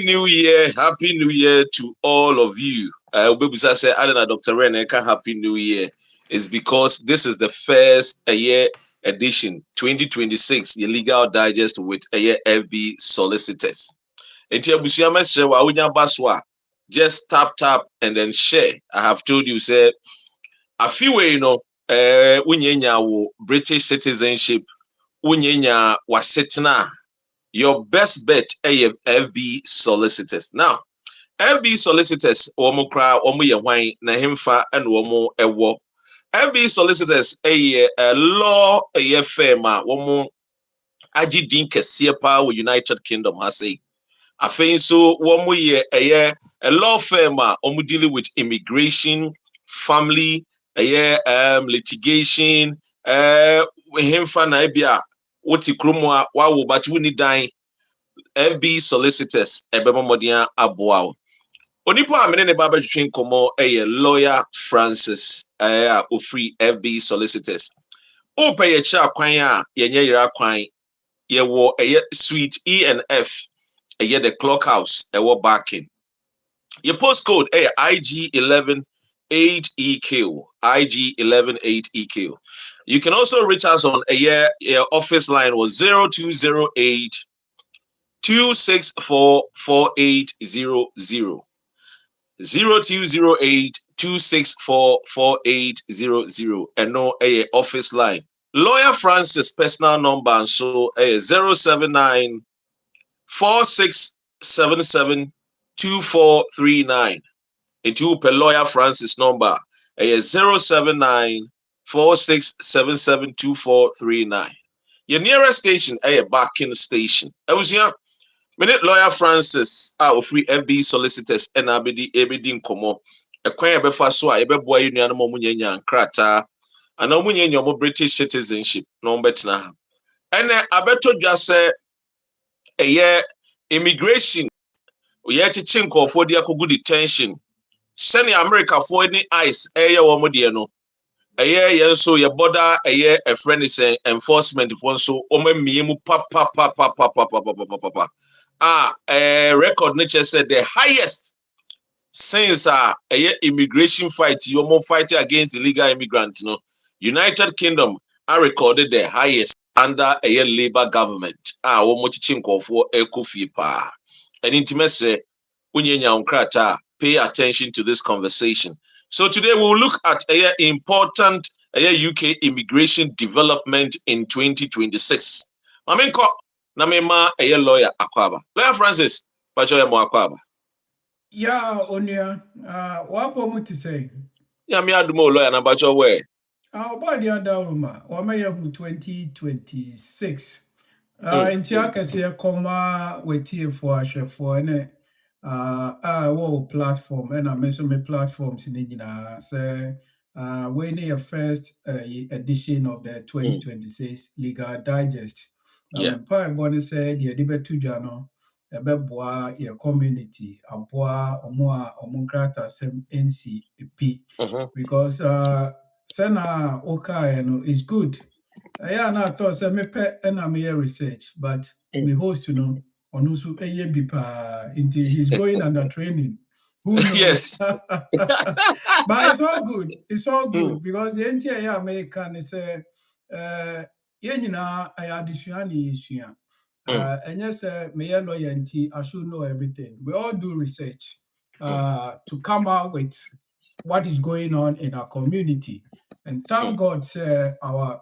New Year. Happy New Year to all of you. Obebusa said, I don't know, Dr. Reneka, Happy New Year. Is because this is the first a year edition, 2026, your legal digest with a year FB solicitors. Enti abusia mesre wa wonya baswa. Just tap and then share. I have told you, said, a few way, unyenya wo British citizenship, unyenya wa setna. Your best bet FB solicitors. Now, FB solicitors, omo kra, omo ye hwan na hemfa and omo ewo. FB solicitors a law a firm a omo agi din kese pa wo United Kingdom ha say. Afei so omo ye a law firm a omo dealing with immigration, family, litigation, hemfa na ebia woti kromo a wawo but we need dan FB solicitors ebema modia aboa. Onipa amene ne baba twetwe nkomo lawyer Francis ofree FB solicitors. O pay ye cha kwan a yenye yira kwan ye wo suite E and F the clock house backing. Your postcode IG11 8EQ. IG11 8EQ. You can also reach us on your office line was 0208 264 4800. 0208 264 4800 and no office line. Lawyer Francis personal number so 079 4677 2439. Into per Lawyer Francis number 079 4677 2439. Your nearest station Backing station. I was here. Minute Lawyer Francis free FB solicitors and abedi nkomo. Ekwan ebefa so a ebeboa yi nuanom omunyanya nkrata ana omunyanya omo British citizenship no betena ha. Ene abeto dwa se immigration ye chichi nkofo de akogu detention. Sene America for any ice wo mo de no. Yen so ye border a friend is enforcement for so omamie mu papa. Record nature said the highest since immigration fight, you more fighting against illegal immigrants. United Kingdom are recorded the highest under a Labour government. For pa and intimacy pay attention to this conversation. So today we'll look at a important UK immigration development in 2026. Na mema lawyer akwaba. Lawyer Francis, pacho mo akwaba. Yeah, Onia. What want to say? Yeah, me adumo lawyer na pacho we. About the other room, or may have 2026. In Chiaka comma with here for a platform, and I mentioned my platforms in India. Say, when your first edition of the 2026 Legal Digest. Pai Bonnie said, "Ye debate to Jano, a beboa, your community, a boa, omunkrata, sem NCP, because Sena Oka is good. Yeah, I thought say me pet and I'm here research, but me host on also into he's going under training. Who knows? Yes. But it's all good. It's all good because the entire American is I additional and yes, me lawyer I should know everything. We all do research to come out with what is going on in our community. And thank God our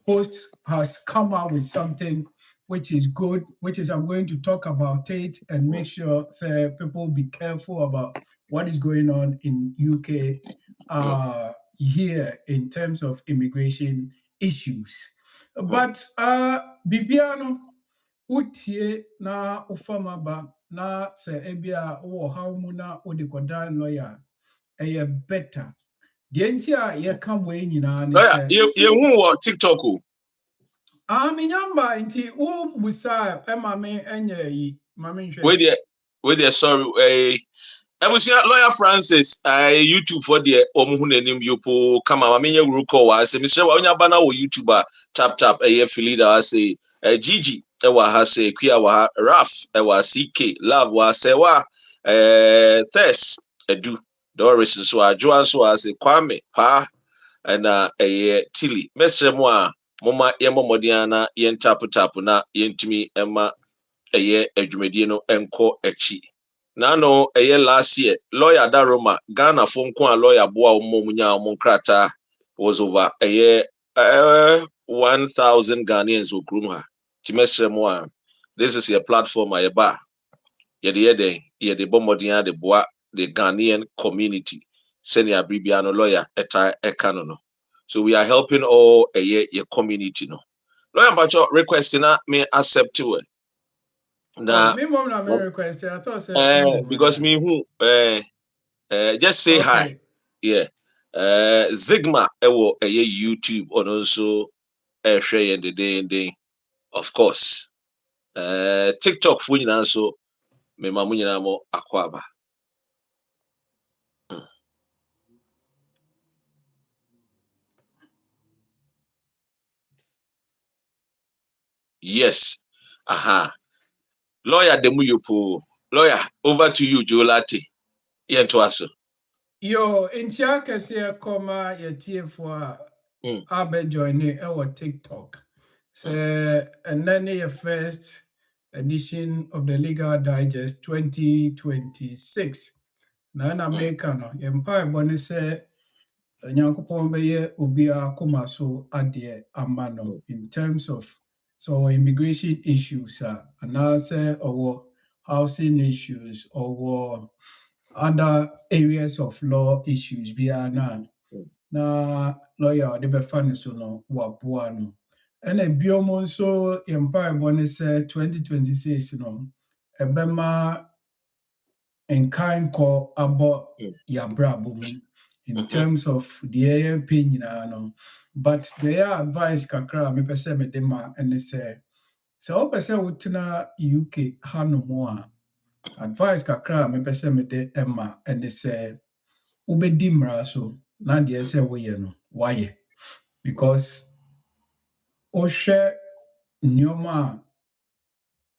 host has come out with something which is good, which is I'm going to talk about it and make sure people be careful about what is going on in UK here in terms of immigration issues. But Bibiano utie na ufamaba na se ebia wo haumuna odikoda lawyer better. The entire ye come way nyina ne you TikTok. Minyamba inti musa me enye yi mame Wait there sorry I was Lawyer Francis YouTube for the omuhunenim yupo kama mamenye ruko wa se Mr. wa onya bana wo YouTuber tap affiliate I say Gigi ɛwɔ ha sɛ Kuya wɔ ha, Raf ɛwɔ CK, Love wɔ ha Sewa, Tess Edu, Doris nso Adwoa nso wɔ ha sɛ Kwame Pa ɛna Tilly. Mesrɛ mo a moma yɛmmɔ mmɔden na yɛntapotapo na yɛntumi ɛma adwumadie no ɛnkɔ akyi. Nano last year, lawyer Daroma, Ghana phone a lawyer boa munya munkrata was over 1,000 Ghanaians who groom her. Timesremwa. This is your platform, a bar. Yede bombodia de bois the Ghanaian community. Senior Bibiano lawyer eta ekanono. So we are helping all your community no. Lawyer Bacho requesting me accept to it. Now, me mom na me request. I thought because me who just say hi. Yeah. Zigma ewo YouTube on also share the day of course. TikTok fu nyina so me mamu nyina mo akwaba. Yes. Aha. Lawyer Demuyupo. Lawyer, over to you, Jolati. Yentoaso. Yo, intia kese koma yetie for abe join our TikTok. And then your first edition of the Legal Digest 2026. Na America no empire bone say nyankopon beye obi akoma so ade amano in terms of so immigration issues and also our housing issues or other areas of law issues biana na lawyer de be fa ne so no waboa no ena biomo nso empire bone say 2026 no ebema enkan ko abo ya brabo mu in terms of the AMP no but their advice kakra me pese me dema ene say o pese wotena UK hanomo a advice kakra me pese me de ema ene say ubedi mra so na de say woye no waye because o share nyoma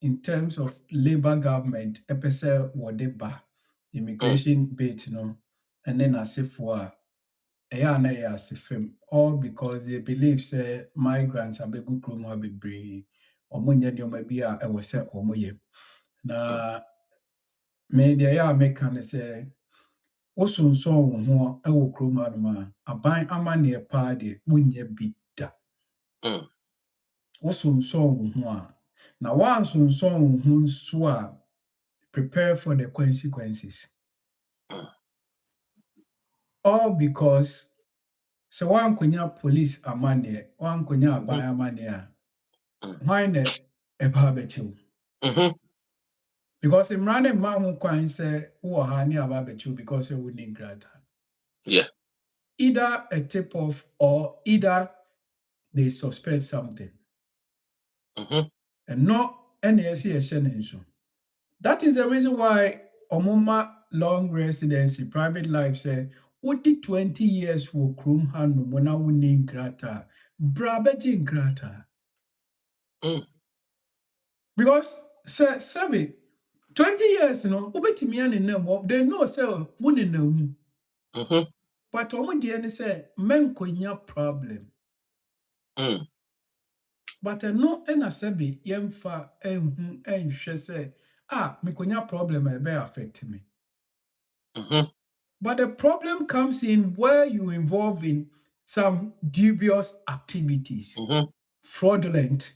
in terms of labor government epese wode ba immigration bit no and then asifo a na asifem all because they believe say migrants are begu krom ha bebre omonye nyoma bi a ewo se omoye na me de ya make ne say osunso wo ho ewo krom ha no ma aban ama ne pa de wonye bi da osunso wo ho a na wan sunso wo ho nso a prepare for the consequences. All because so one kunya police amane, one kunya aban amane why ne eba bechu? Because im rane ma ho kwan say wo ha ne aba bechu because you wouldn't grant. Yeah. Either a tip off or either they suspect something. And no NSC issue. That is the reason why Omuma long residency, private life say, Udi 20 years will krum hanu mona winning grata, brabejin grata. Because say 20 years, you know, ubeti mian in them, they know say wouldn't know. But Omu Diane say, men konya problem. But no enasebi yemfa enhwe say, me konya problem e be affect me. But the problem comes in where you involve in some dubious activities, fraudulent,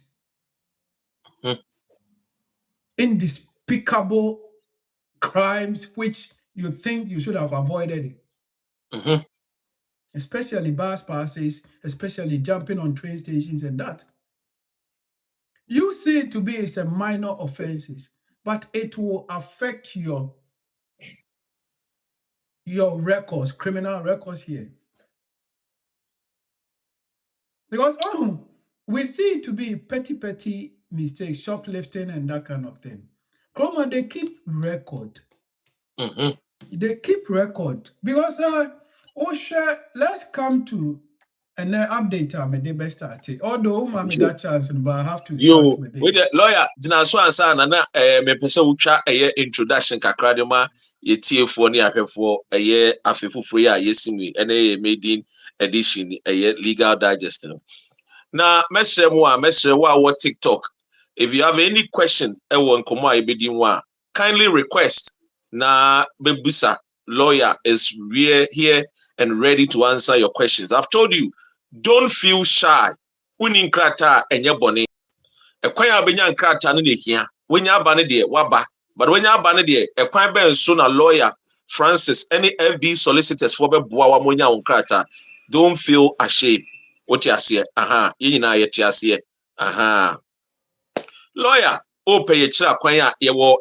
indespicable crimes, which you think you should have avoided it. Especially bus passes, especially jumping on train stations and that. You see it to be as a minor offenses, but it will affect your records, criminal records here. Because we see it to be petty mistakes, shoplifting and that kind of thing. Chroma, they keep record. They keep record. Because let's come to And then update me the best start. Although mommy that chance, but I have to start You with with it. the lawyer gyina so ansa na me pese wotwa introduction kakra de ma ye tiefo ne ahwefo afefufo yi a yesimi ene maiden edition legal digest no. Na mesre mo a what TikTok, if you have any question nkomo a ebedi nwa, kindly request na bebusa. Lawyer is here and ready to answer your questions. I've told you, don't feel shy. Woni nkrata enye bone. Ekwan a benya nkrata no nehia. Wenya aba ne de waba. But wenya aba ne de ekwan ben so na lawyer Francis any FB solicitors for beboa wa monya nkrata. Don't feel ashamed. What you say? Aha, ye nyina ye tiase. Aha. Lawyer, o pay ye kira kwan a ye wo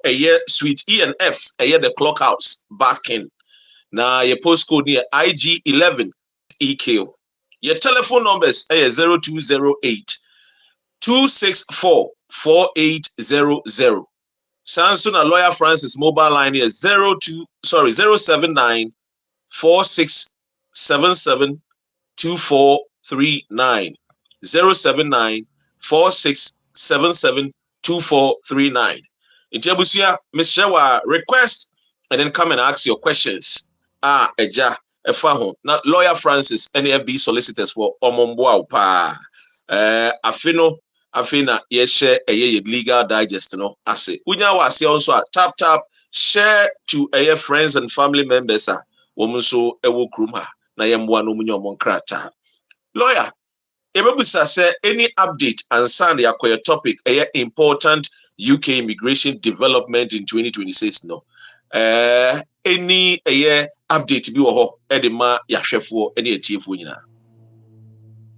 suite E and F, the clock house back in. Na ye postcode near IG11 EQ. Your telephone numbers 0208 264 4800. Samsung and Lawyer Francis mobile line is 079 4677 2439. 079 4677 2439. Nti abusua, Mr. request and then come and ask your questions. Eja, efa ho. Na Lawyer Francis, NFB solicitors for Omomboa pa. Afina share a legal digest no ase. Unya wase also tap share to friends and family members womunso ewo kruma na yemwa no munyo monkrata. Lawyer, ebebusa say any update and send your topic important UK immigration development in 2026 no. Any update bi wo ho edema yahwefo ene etiefo nyina.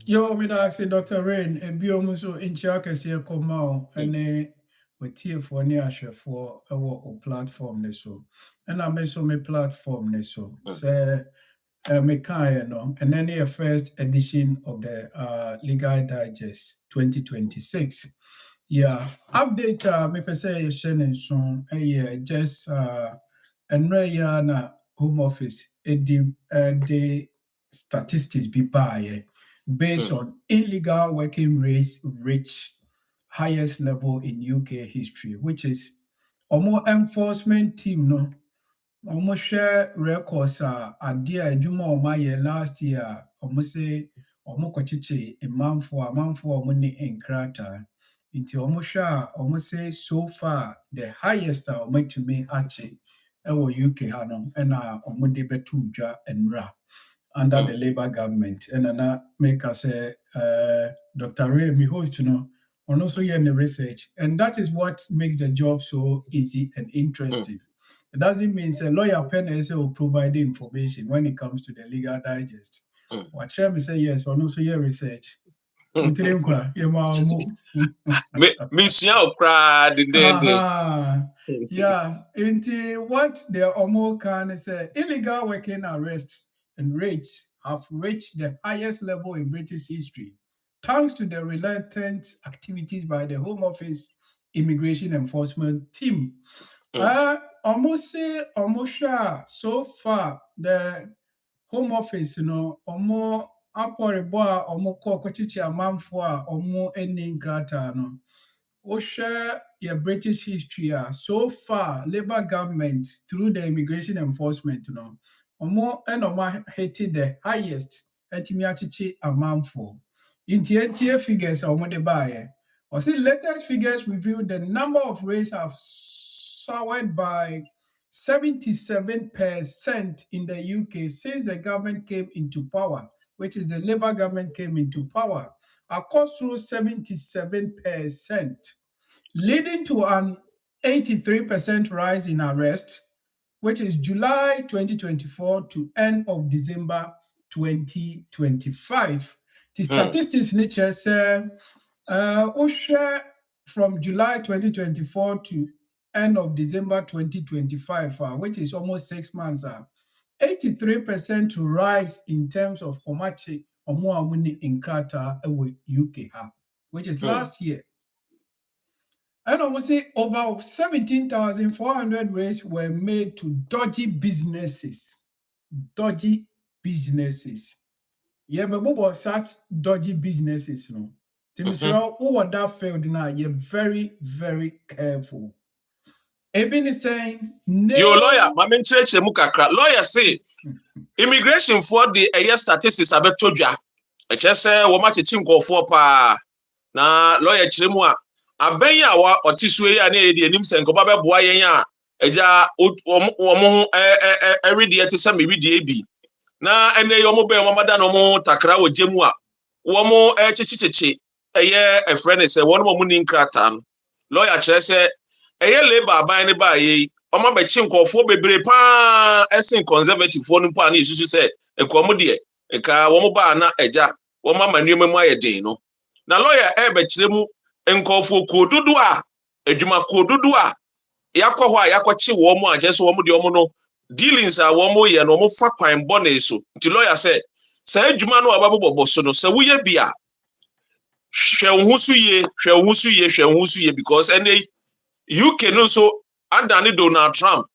Yo, me da say Dr. Rain, and be almost so in Chiakasi Komao, and with tear for near for our platform. So, and I may so me platform. So, say, me kaya no, and then a first edition of the Legal Digest 2026. Yeah, update me per se Shannon soon, just and na Home Office, the statistics be by based on illegal working race reach highest level in UK history, which is a more enforcement team no almost share records adeɛ a adwuma a wɔayɛ last year almost say wɔkɔkyekyere amanfoɔ a wɔne nkrataa nti wɔhwɛ a almost say so far the highest a wɔatumi akye ɛwɔ UK ha no ɛna wɔde bɛto dwa nnura under the Labour government ɛna na make us Dr. Ray me host no ɔno nso yɛ ne research and that is what makes the job so easy and interesting. It doesn't mean say lawyer pen will provide the information when it comes to the legal digest. What shall me say yes or no so your research. Me yeah, into what the Omo can say illegal working arrests and rates have reached the highest level in British history, thanks to the relentless activities by the Home Office Immigration Enforcement Team. Almost say almost so far the Home Office, almost apɔrebɔ a kɔ kɔkyekyere amanfoɔ a ani nkrataa no. Wohwɛ yɛ British history so far Labour government through the immigration enforcement no, hit the highest atumi akyekye amanfoɔ. Ntie figures a wɔde baeɛ. Or see, latest figures reveal the number of rates have soared by 77% in the UK since the government came into power, which is the Labour government came into power, across through 77%, leading to an 83% rise in arrests, which is July 2024 to end of December 2025. The statistics nature say, from July 2024 to end of December 2025, which is almost 6 months, 83% rise in terms of Omachi Omuamuni in Krata UK, which is last year. And almost say over 17,400 raids were made to dodgy businesses. Dodgy businesses. Yeah, but such dodgy businesses, you know. Timothy, who that field now, you're very, very careful. Eben is saying, Your lawyer, no. my main church, lawyer say immigration for the statistics abeto dwa. Eche say wo ma chechi nkofo pa na lawyer chire mu a aban a wa otiso yi a na yedi enim se nkoba beboa yen a eja omo everyday te se me widie bi na ene yo mo be mo mada no mo takra wo jemu a wo mo chechichechi eye a friend say won mo ni nkrata no lawyer chire say eye labor aban ne ba yi omo be chi nkofo bebre pa esen conservative fo no pa na isusu say ekomo de eka wo mo ba na eja wo ma manuema mu ayedin no na lawyer be chire mu nkofo kodudu a adwuma kodudu a yakọ ho a yakọchi wo mo a jeso wo mo de wo mo no dealings a wo mo ye no mo fa kwan bone so nti lawyer say say adwuma no ababobo so no say wo ye bia hwe wo so ye hwe wo so ye hwe wo so ye because any UK no so adane Donald Trump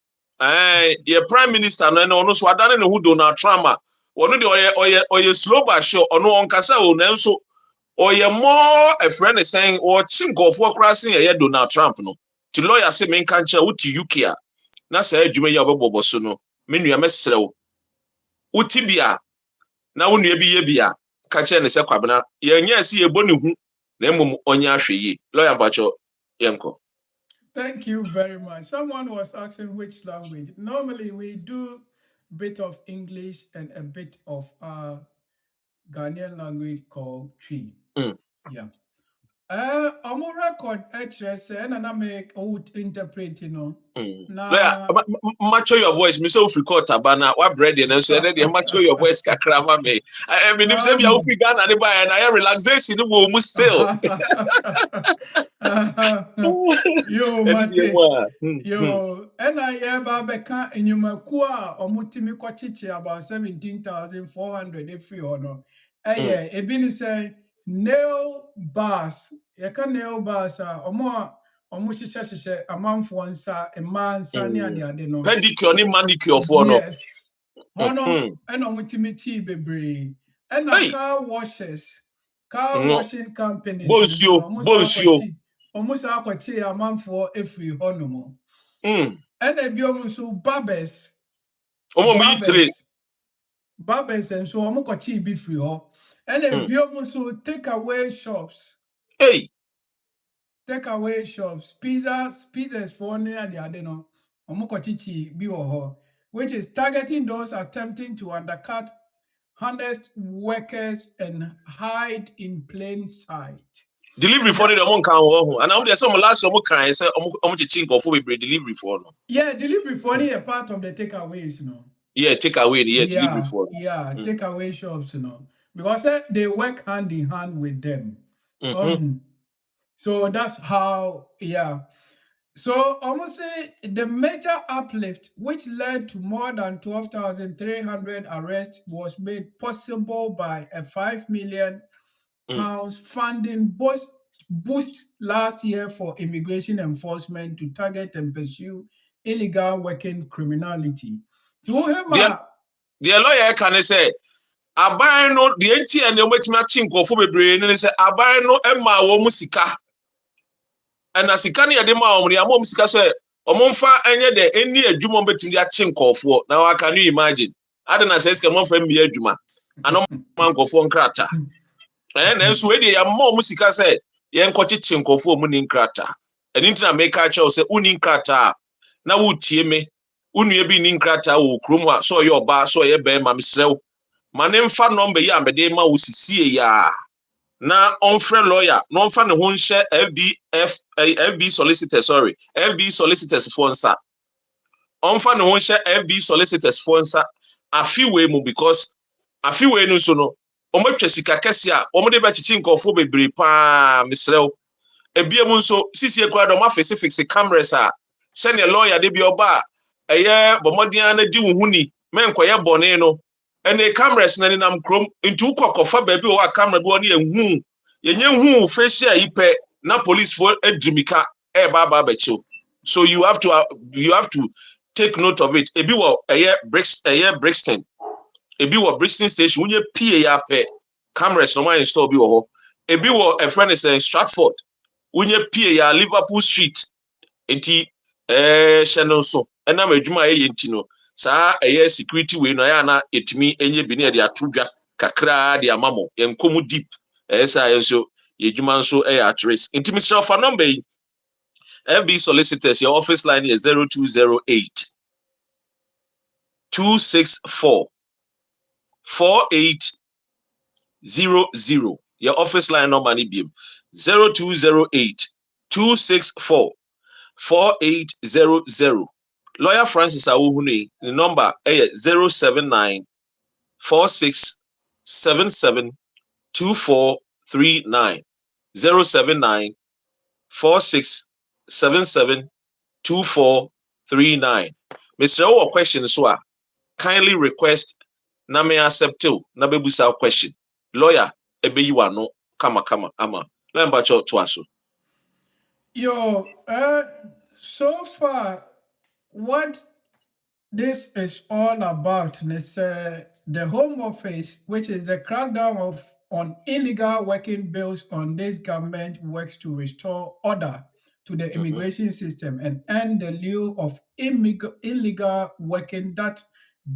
ye prime minister no no so adane no who Donald Trump a wono de oye slow but sure ono onkasa o na nso oye more a friend is saying or chinkofo crossing ye Donald Trump no to lawyer say men kan che wuti UK a na say adwuma ye obobo so no me nua mesrew wuti bia na wo nua bi ye bia ka che ne se kwabena ye nya si ye boni hu na emom onya ahwe lawyer bacho yenko. Thank you very much. Someone was asking which language. Normally, we do bit of English and a bit of Ghanaian language called Twi. Yeah. On record, actress, and I make old interpret, you know. Lawyer, macho your voice. Me so record tabana. What bread and so then macho your voice kakrama me. I mean, if say me ofi Ghana ne buy and I relaxation no mo still. Yo, Mate. Yo, and I have Babeka in Yumakua or Mutimi Kochichi about 17,400 if you honor. Yeah, Ebini say nail bars. You can nail bars or more. Almost a month once a man sunny at the other no. Pedicure ni manicure for no. Yes. Honor and on Timothy Bebre. And a car washing companies. Bonsio. Almost a month for every honor. And a biomusu barbers. Barbers and so Omokochi be free. And a biomusu take away shops. Hey. Take away shops, pizzas for near the adeno, omokochichi biwoho, which is targeting those attempting to undercut honest workers and hide in plain sight. Delivery for the amount can and now there's some last some can say for delivery for no. Yeah, delivery for a part of the takeaways, you know. Yeah, takeaway, delivery for. Yeah, takeaway shops, you know, because they work hand in hand with them. So that's how, yeah. So almost say the major uplift, which led to more than 12,300 arrests, was made possible by a £5 million funding boost last year for immigration enforcement to target and pursue illegal working criminality. To him, the lawyer can say, aban no the NT and the wetima chinkofo bebre ne say aban no emma wo musika and asika ne yede ma omri am musika say omomfa enye de eni adwuma betimi ya chinkofo now I can you imagine adena say sika monfa mi adwuma anom mankofo nkrata na enso we de ya ma musika say ye nkochi chinkofo mu ni nkrata eni ntina make a cho say uni nkrata na wutie me unu bi ni nkrata wo krom a so ye oba so ye be ma misrew manemfa number ya mede ma wosisie ya na onfre lawyer no onfa ne ho nhye FB solicitors for nsa onfa ne ho nhye FB solicitors for nsa afiwe mu because afiwe no so no omatwa sika kese a omode be chichi nkofo bebre pa misrew ebie mu nso sisie kwa do ma fix cameras a senior lawyer de bi oba eye bomodian na di wo huni menkoye bone no and the cameras na nam krom into kokofa baby o camera bi oni ehun yenye hu facial ipe na police for edrimika e ba becho so you have to take note of it ebi wo Brixton ebi wɔ Brixton station wonye pie ya pɛ cameras no man install bi wɔ hɔ ebi wɔ a friend is in Stratford wonye pie ya Liverpool Street enti hyɛ no nso ɛnam adwuma a ɛyɛ nti no saa ɛyɛ security wei no ɛyɛ na etumi enye bi ne de ato dwa kakra de amamo yɛnkɔ deep ɛyɛ saa nso yɛdwuma nso ɛyɛ at risk enti Mr. Fa number yi FB solicitors your office line is 0208 264 4800 your office line number ni biem 0208 264 4800 Lawyer Francis Awuhuni the number 079 4677 2439 079 4677 2439 Mr. Owo question so a kindly request na me accept you na bebusa question lawyer ebeyi wa no kama ama na mba cho to aso Yo, so far, what this is all about is the Home Office, which is a crackdown on illegal working bills on this government works to restore order to the immigration system and end the lure of illegal working that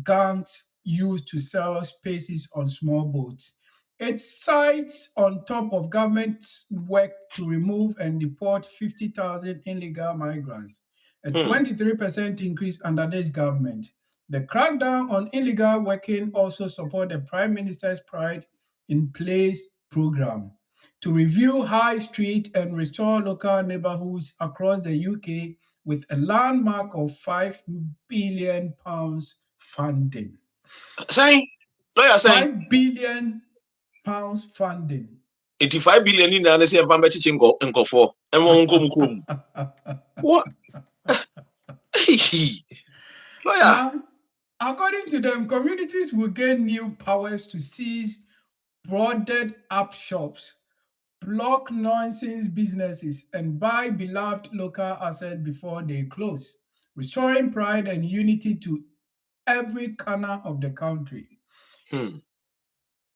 gangs use to sell spaces on small boats. It cites on top of government work to remove and deport 50,000 illegal migrants, a 23% increase under this government. The crackdown on illegal working also support the Prime Minister's Pride in Place program to review high street and restore local neighborhoods across the UK with a landmark of £5 billion funding. say lawyer say £5 billion funding. 85 billion in na say mfa mechichi nkofo enwo nkom krom what lawyer Now, according to them, communities will gain new powers to seize boarded up shops, block nonsense businesses, and buy beloved local assets before they close, restoring pride and unity to every corner of the country.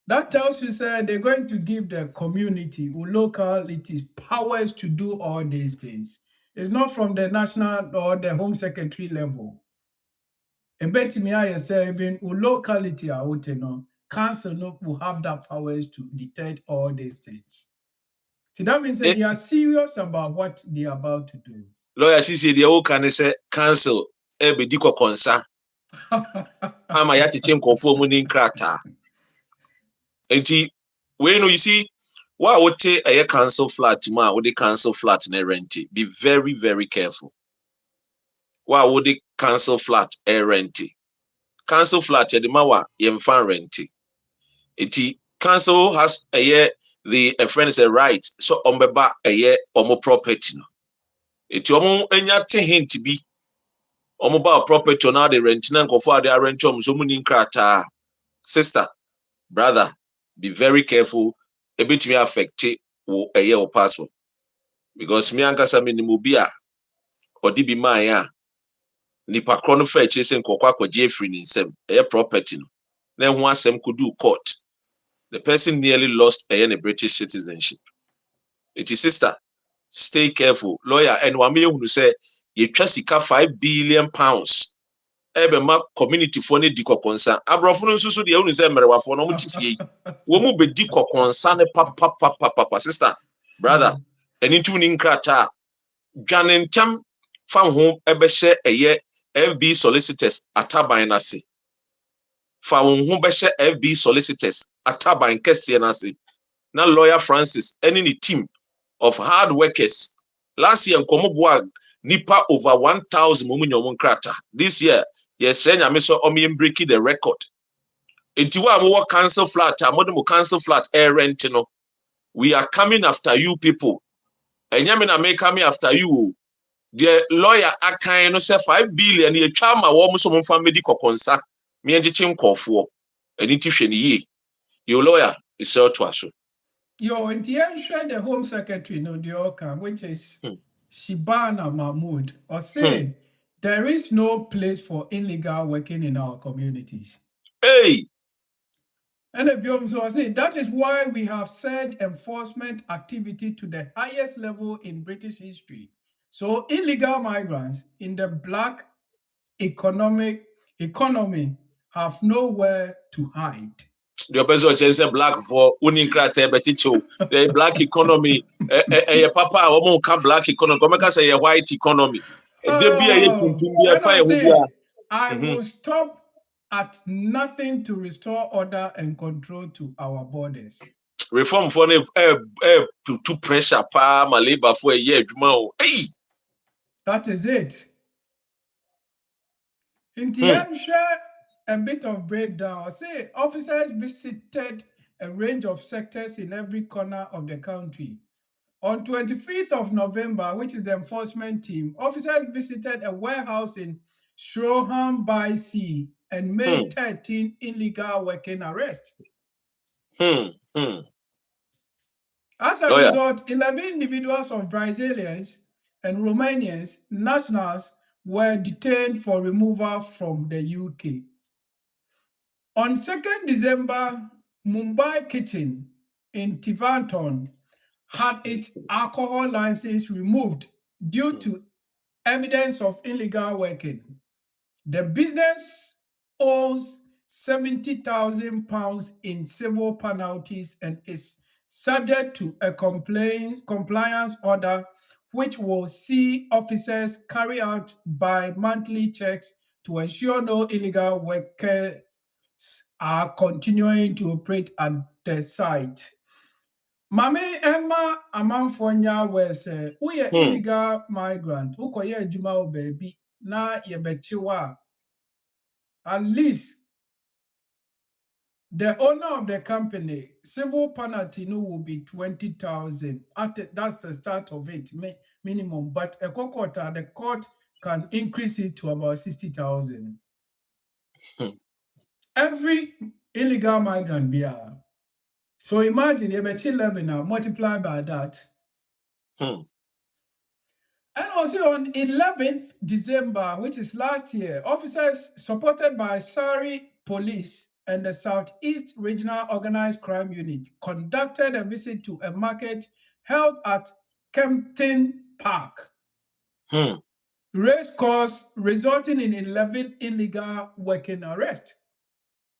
That tells you, sir, they're going to give the community or localities powers to do all these things. It's not from the national or the home secretary level. And bet me, I say, even locality, council will have that powers to detect all these things. So that means that they are serious about what they are about to do. lawyer sisi the o kan say cancel e be di kokonsa ama ya chichi nkofo mu ni nkrata enti we know you see why would a council flat ma would the council flat na rent be very very careful why would the council flat rent council flat the mawa yemfa rent enti council has the a friend is a right so ombeba omo property no enti omo enya te hint bi omo ba property na the rent na nkofo ade rent so mu ni nkrata sister brother be very careful a bit me affect wo wo passport because me ankasa me ni mo bi a odi bi man ya nipa kro no fa chese nkokwa akwaje free ni nsem property no na ho asem kudu court the person nearly lost a British citizenship. It is sister stay careful lawyer and wa me ehunu say ye twa sika £5 billion ebe ma community for ne di kokonsa abrofo no nso so de ehunu say merewafo no mo tifie wo mu be di kokonsa ne papa sister brother eni tu ni nkrata dwanentem fa ho ebe hye FB solicitors ataban na se fa ho be hye FB solicitors ataban kese na se na lawyer Francis any ni team of hard workers last year nkomoboa nipa over 1,000 momunyomo nkrata this year yes nyame so breaking the record enti wa mo cancel flat amodemo cancel flat air rent no we are coming after you people enyame na me coming after you the lawyer akan no say 5 billion ye twa ma wo mo so mo fa medi kokonsa me engichi nkofo eni ti hwe ni ye your lawyer is out to us. Yo, in the end, the Home Secretary, no, the Oka, which is Shibana Mahmood, or say there is no place for illegal working in our communities. Hey! And so I say that is why we have surge enforcement activity to the highest level in British history. So illegal migrants in the black economy have nowhere to hide. The person say black for winning criteria beticho. The black economy papa omo ka black economy. Come say white economy. De bi a Oh, tuntum bi e and fa I ye ho bia. say I Mhm. will stop at nothing to restore order and control to our borders. Reform for ne to pressure pa ma labor for a year adwuma o. Hey. That is it. In the Hmm. end, share a bit of breakdown. Say officers visited a range of sectors in every corner of the country. On 25th of November, which is the enforcement team, officers visited a warehouse in Shroham by Sea and Hmm. made 13 illegal working arrests. Hmm. As a Oh yeah. result, 11 individuals of Brazilians and Romanians nationals were detained for removal from the UK. On 2nd December, Mumbai Kitchen in Tivanton had its alcohol license removed due Hmm. to evidence of illegal working. The business owes £70,000 in civil penalties and is subject to a compliance order, which will see officers carry out bi-monthly checks to ensure no illegal workers are continuing to operate at the site. Mame Emma Amanfonya was we are Hmm. illegal migrant. Ukoye adwuma wo baabi na yɛbɛkye at least the owner of the company civil penalty no will be 20,000. That's the start of it, minimum. But a court, the court can increase it to about 60,000. Hmm. Every illegal migrant be so imagine you bet 11 now, multiply by that. Hmm. And also on 11th December, which is last year, officers supported by Surrey Police and the Southeast Regional Organized Crime Unit conducted a visit to a market held at Kempton Park. Hmm. Race course resulting in 11 illegal working arrests.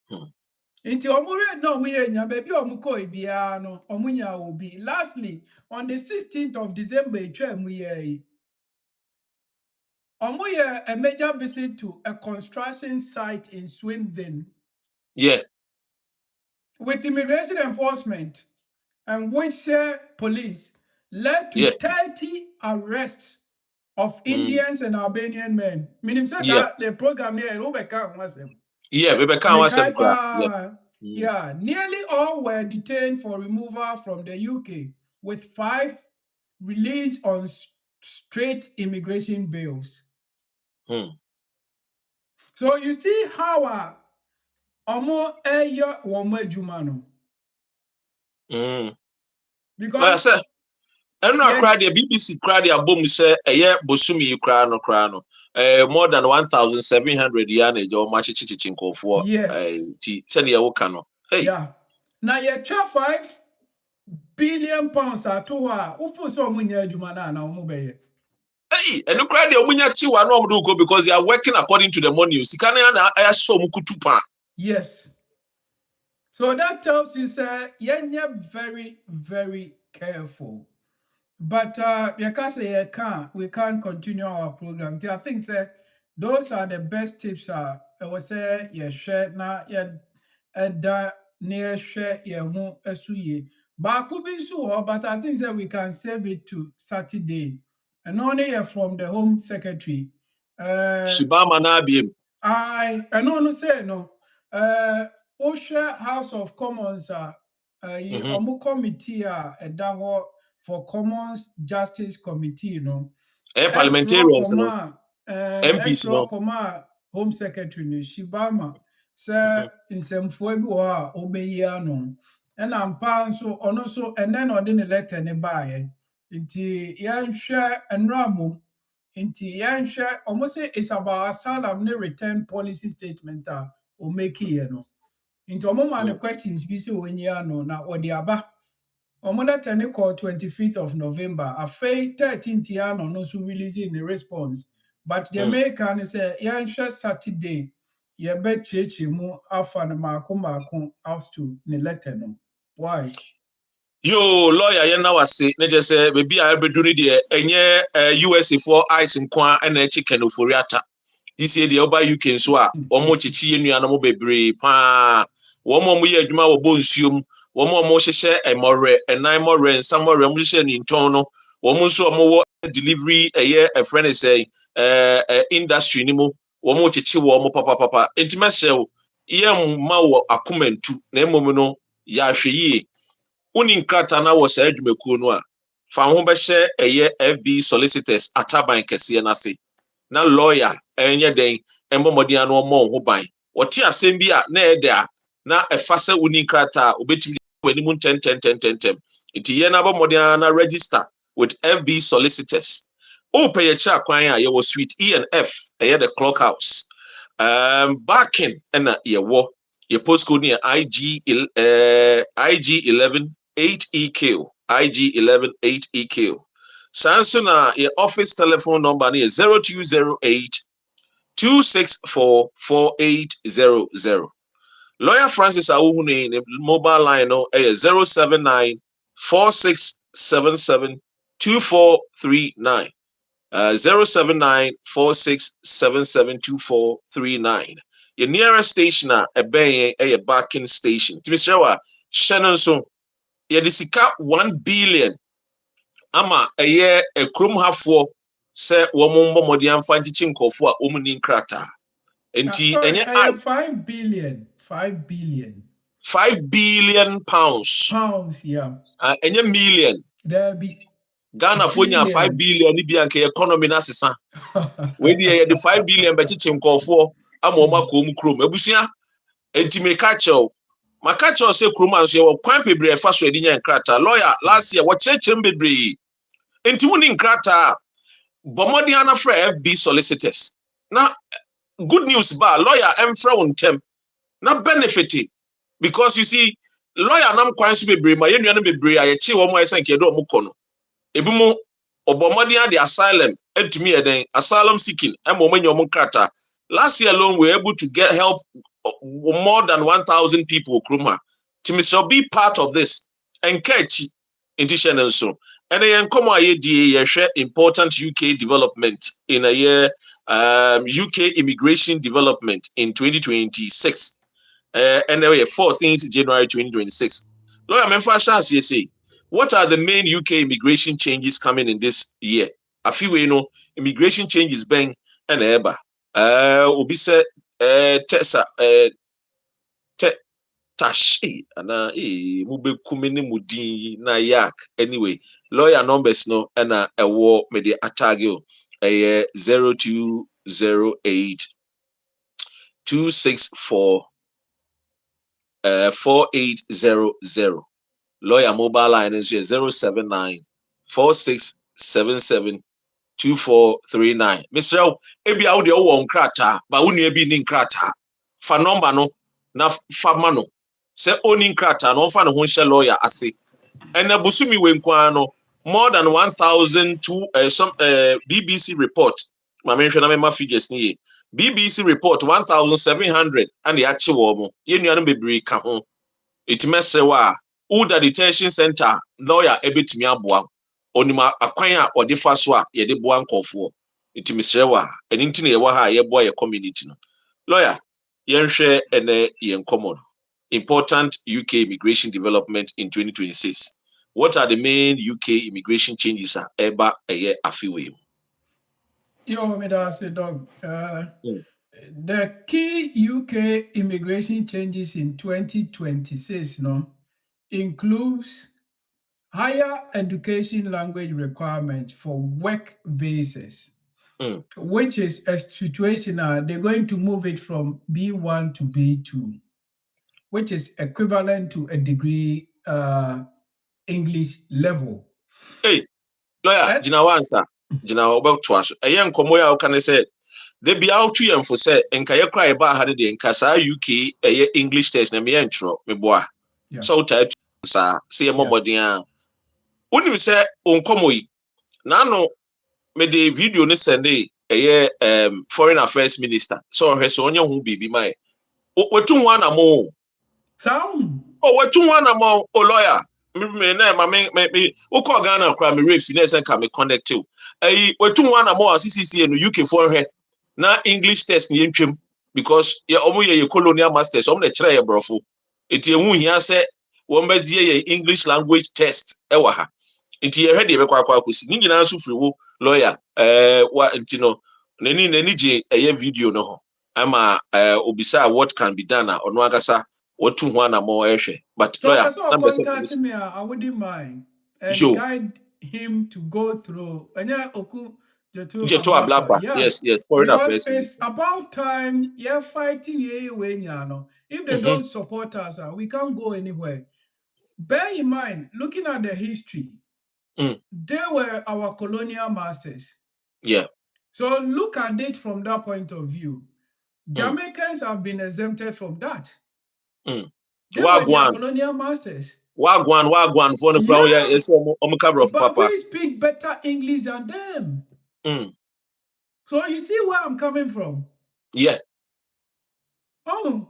Hmm. Nti omure no omuye nya baby omuko ibia no omunya obi. Lastly, on the 16th of December, etwa muye a major visit to a construction site in Swindon Yeah. with immigration enforcement and Wiltshire police led to Yeah. 30 arrests of Hmm. Indians and Albanian men. Meaning said Yeah. that the program there was Yeah. We be kan wasem kra. Yeah. Hmm. yeah, nearly all were detained for removal from the UK, with 5 released on straight immigration bails. Hmm. So you see how omo eyo womo adwuma no Hmm. Oh yeah, because sir. Ɛno yeah, akora deɛ BBC kora deɛ abom sɛ ɛyɛ bosom yi kora no more than 1,700 yɛ na ɛgya wɔn akyekyekyekye nkɔfoɔ yes, ti sɛdeɛ ɛwoka no hey yeah. Now you try 5 billion pounds ato hɔ a wofo sɛ ɔmo nyɛ adwuma no a na ɔmo bɛyɛ. hey ɛno kora deɛ ɔmo nya kyiwa na ɔmo de kɔ because they are working according to the money sika no na ɛyɛ ɔmo kutu pa. Yes. So that tells you, sir, you're very, very careful. But you can say we can't continue our program. I think sir, those are the best tips. I will say yeah, share na yeah, da near share yeah mo esuye. But could be so, but I think that we can save it to Saturday. And only from the Home Secretary. Shibama na abiem. I no say no. OSHA House of Commons Mhm. committee for Commons Justice Committee, Parliamentarians no MPs Extra no. Coma Home Secretary no Shibama sɛ Mhm. nsɛmfoɔ bi wɔ hɔ a ɔbɛyi ano ɛna mpa nso ɔno nso ɛnɛ na ɔde ne letter ne baeɛ nti yɛnhwɛ nnura mmom nti yɛnhwɛ ɔmo sɛ it's about asylum ne return policy statement a ɔmakeeɛ no Into omo questions be say when you no na odi aba. Omo letter ne call 25th of November. A fay 13th year no so releasing the response. But the American say yeah Saturday. Ye bet chechi mu afa na mako out to ne letter no. Why? Yo, lawyer, you know what say? Just say, maybe I be doing the USA for ice and quan and a chicken for yata. This year, the Oba UK so almost chichi and animal baby, pa. One more year, you might bonsium, one more share and more, and 9 more, and some more remuneration in tono. One more delivery a year, a friend is saying, industry nimo, one more chichi, one more papa. Intimate show, yam maw a comment to Nemono, Yashi. Unin krata na wo sa adwumakuo no a fa ho bɛhyɛ FB solicitors ataban kɛseɛ na se na lawyer enye den embo mɔden ano ɔmɔ ho ban wɔte asɛm bi a na ɛde a na ɛfa sɛ unin krata obetumi wani mu ntɛntɛntɛntɛntɛm nti yɛ na bɔ mɔden na register with FB solicitors o pɛ yɛ kyerɛ kwan a yɛwɔ suite E&F ɛyɛ the clock house backing ɛna yɛwɔ your postcode near IG11 8EQ IG11 8EQ. Samsung your office telephone number is 0208 264 4800. Lawyer Francis Awuhune mobile line no 079 4677 2439. 079 4677 2439. Your nearest station a backing station. Mr. Shannon so yedisika 1 billion ama a krom hafo se wo mombo modian fanchichi nkofo a omuni nkrata enti enye 5 billion 5 billion pounds yeah enye million there be Ghana fonya 5 billion ni bia nke economy na sesa we dey the 5 billion bechichi nkofo ama omakom krom abusua enti me catcho Makacho say Kruma say well kwan pebre fa so edi nya nkrata lawyer last year what chechem bebre enti woni nkrata bomodi ana fra FB solicitors na good news ba lawyer emfra wontem na benefit because you see lawyer nam kwan so bebre ma yenua no bebre ayechi wo mo esenke do mo kono ebi mo obomodi the asylum entumi eden asylum seeking emo manyo mo nkrata last year alone we were able to get help more than 1,000 people Kruma. Timi shall be part of this. And catch intention so. And then come a important UK development in a year UK immigration development in 2026. And then 14th January 2026. Lawyer Memphis say, what are the main UK immigration changes coming in this year? A few immigration changes bang and eba. Obi said Tessa Tashi ana mube kumini mudi na yak anyway lawyer numbers no ana ewo me de atagio 0208 264 4800 lawyer mobile line is 079 4677 2439. Mr. Ebi audio won krata, ba unu ebi ni krata. Fa number no na fa mano. Se oni krata no fa no ho hye lawyer ase. Ena busumi wenkwa no more than 1,000 to some BBC report. Ma menhwe na me figures ni. BBC report 1,700 and the achi wo mo. Ye nua no bebre ka ho. Itimesre wa Uda detention center lawyer ebetimi aboa. Onima akwan a ode fa so a ye de boa nkofo itimisrewa eni ntine ye wa ha ye boa ye community no lawyer yenhwe ene ye nkomo important UK immigration development in 2026 what are the main UK immigration changes eba eye afiwe yo me da say dog the key UK immigration changes in 2026 includes higher education language requirements for work visas, which is a situation they're going to move it from B1 to B2, which is equivalent to a degree English level. Hey, lawyer, jina wansa, jina oba twaso. Eye nkomo ya ukane say They be out to you for say and kaya cry about how de nkasa UK English test na me entro me boa. Yeah. So type sa say Yeah. momoden. Wouldn't say onkomo yi. Na no me the video ni send foreign affairs minister. So he so onye hu bibi mai. Wetu ho anamo. Sound. Oh, wetu ho anamo o lawyer. Me na ma me ukọ Ghana kra me ref na say ka me connect you. Wetu ho anamo CCC no UK for hwe. Na English test ni ntwem because ye omo ye colonial masters omo na kire ye brofo. Eti ehu hia se wo mbadie ye English language test e wa ha. Enti ye hwe de be kwa akosi. Ni nyina so firi wo lawyer wa enti no nani je video no ho. Ama obisa what can be done ono agasa watu ho na mo ehwe but So lawyer person number contact 7 me, I wouldn't mind and show guide him to go through. And yeah, Oku Jetu je to Ablakwa. ablapa Yeah. yes foreign Because affairs it's minister about time, yeah, fighting if they mhm don't support us, we can't go anywhere. Bear in mind, looking at the history, mm, they were our colonial masters. yeah So look at it from that point of view. mm, Jamaicans have been exempted from that. mm. They were their wagwan colonial masters. wagwan for the crown yeah Yeah, yes omo cover of but papa we speak better English than them. mm, So you see where I'm coming from. yeah Oh,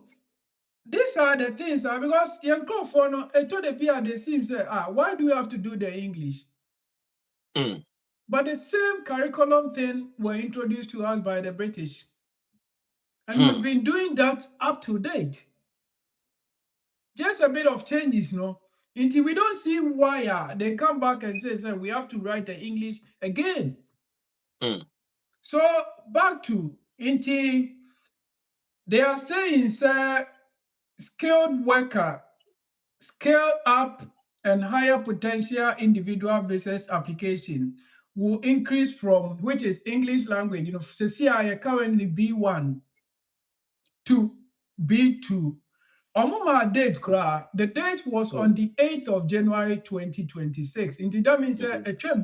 these are the things because young for no to the PR they seem say, why do we have to do the English? mm, But the same curriculum thing were introduced to us by the British. And we've hmm, been doing that up to date. Just a bit of changes, until we don't see why they come back and say we have to write the English again. mm, So back to until they are saying skilled worker, scale up and higher potential individual business application will increase from which is English language, say currently B1 to B2. Omuma date cra, the date was mm, on the 8th of January 2026. Inti that means mhm, a trip.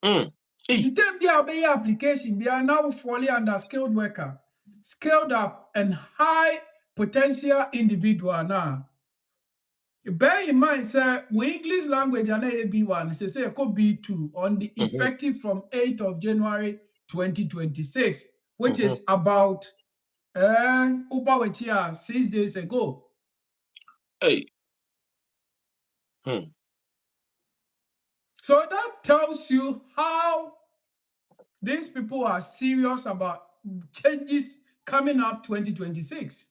mm. The Eh, time be application, we are now fully under skilled worker, scaled up and high potential individual now. Bear in mind, sir, we English language and B1, say it could B2 on the mhm, effective from 8th of January 2026, which mhm. is about about 6 days ago. Hey hmm, So that tells you how these people are serious about changes coming up 2026.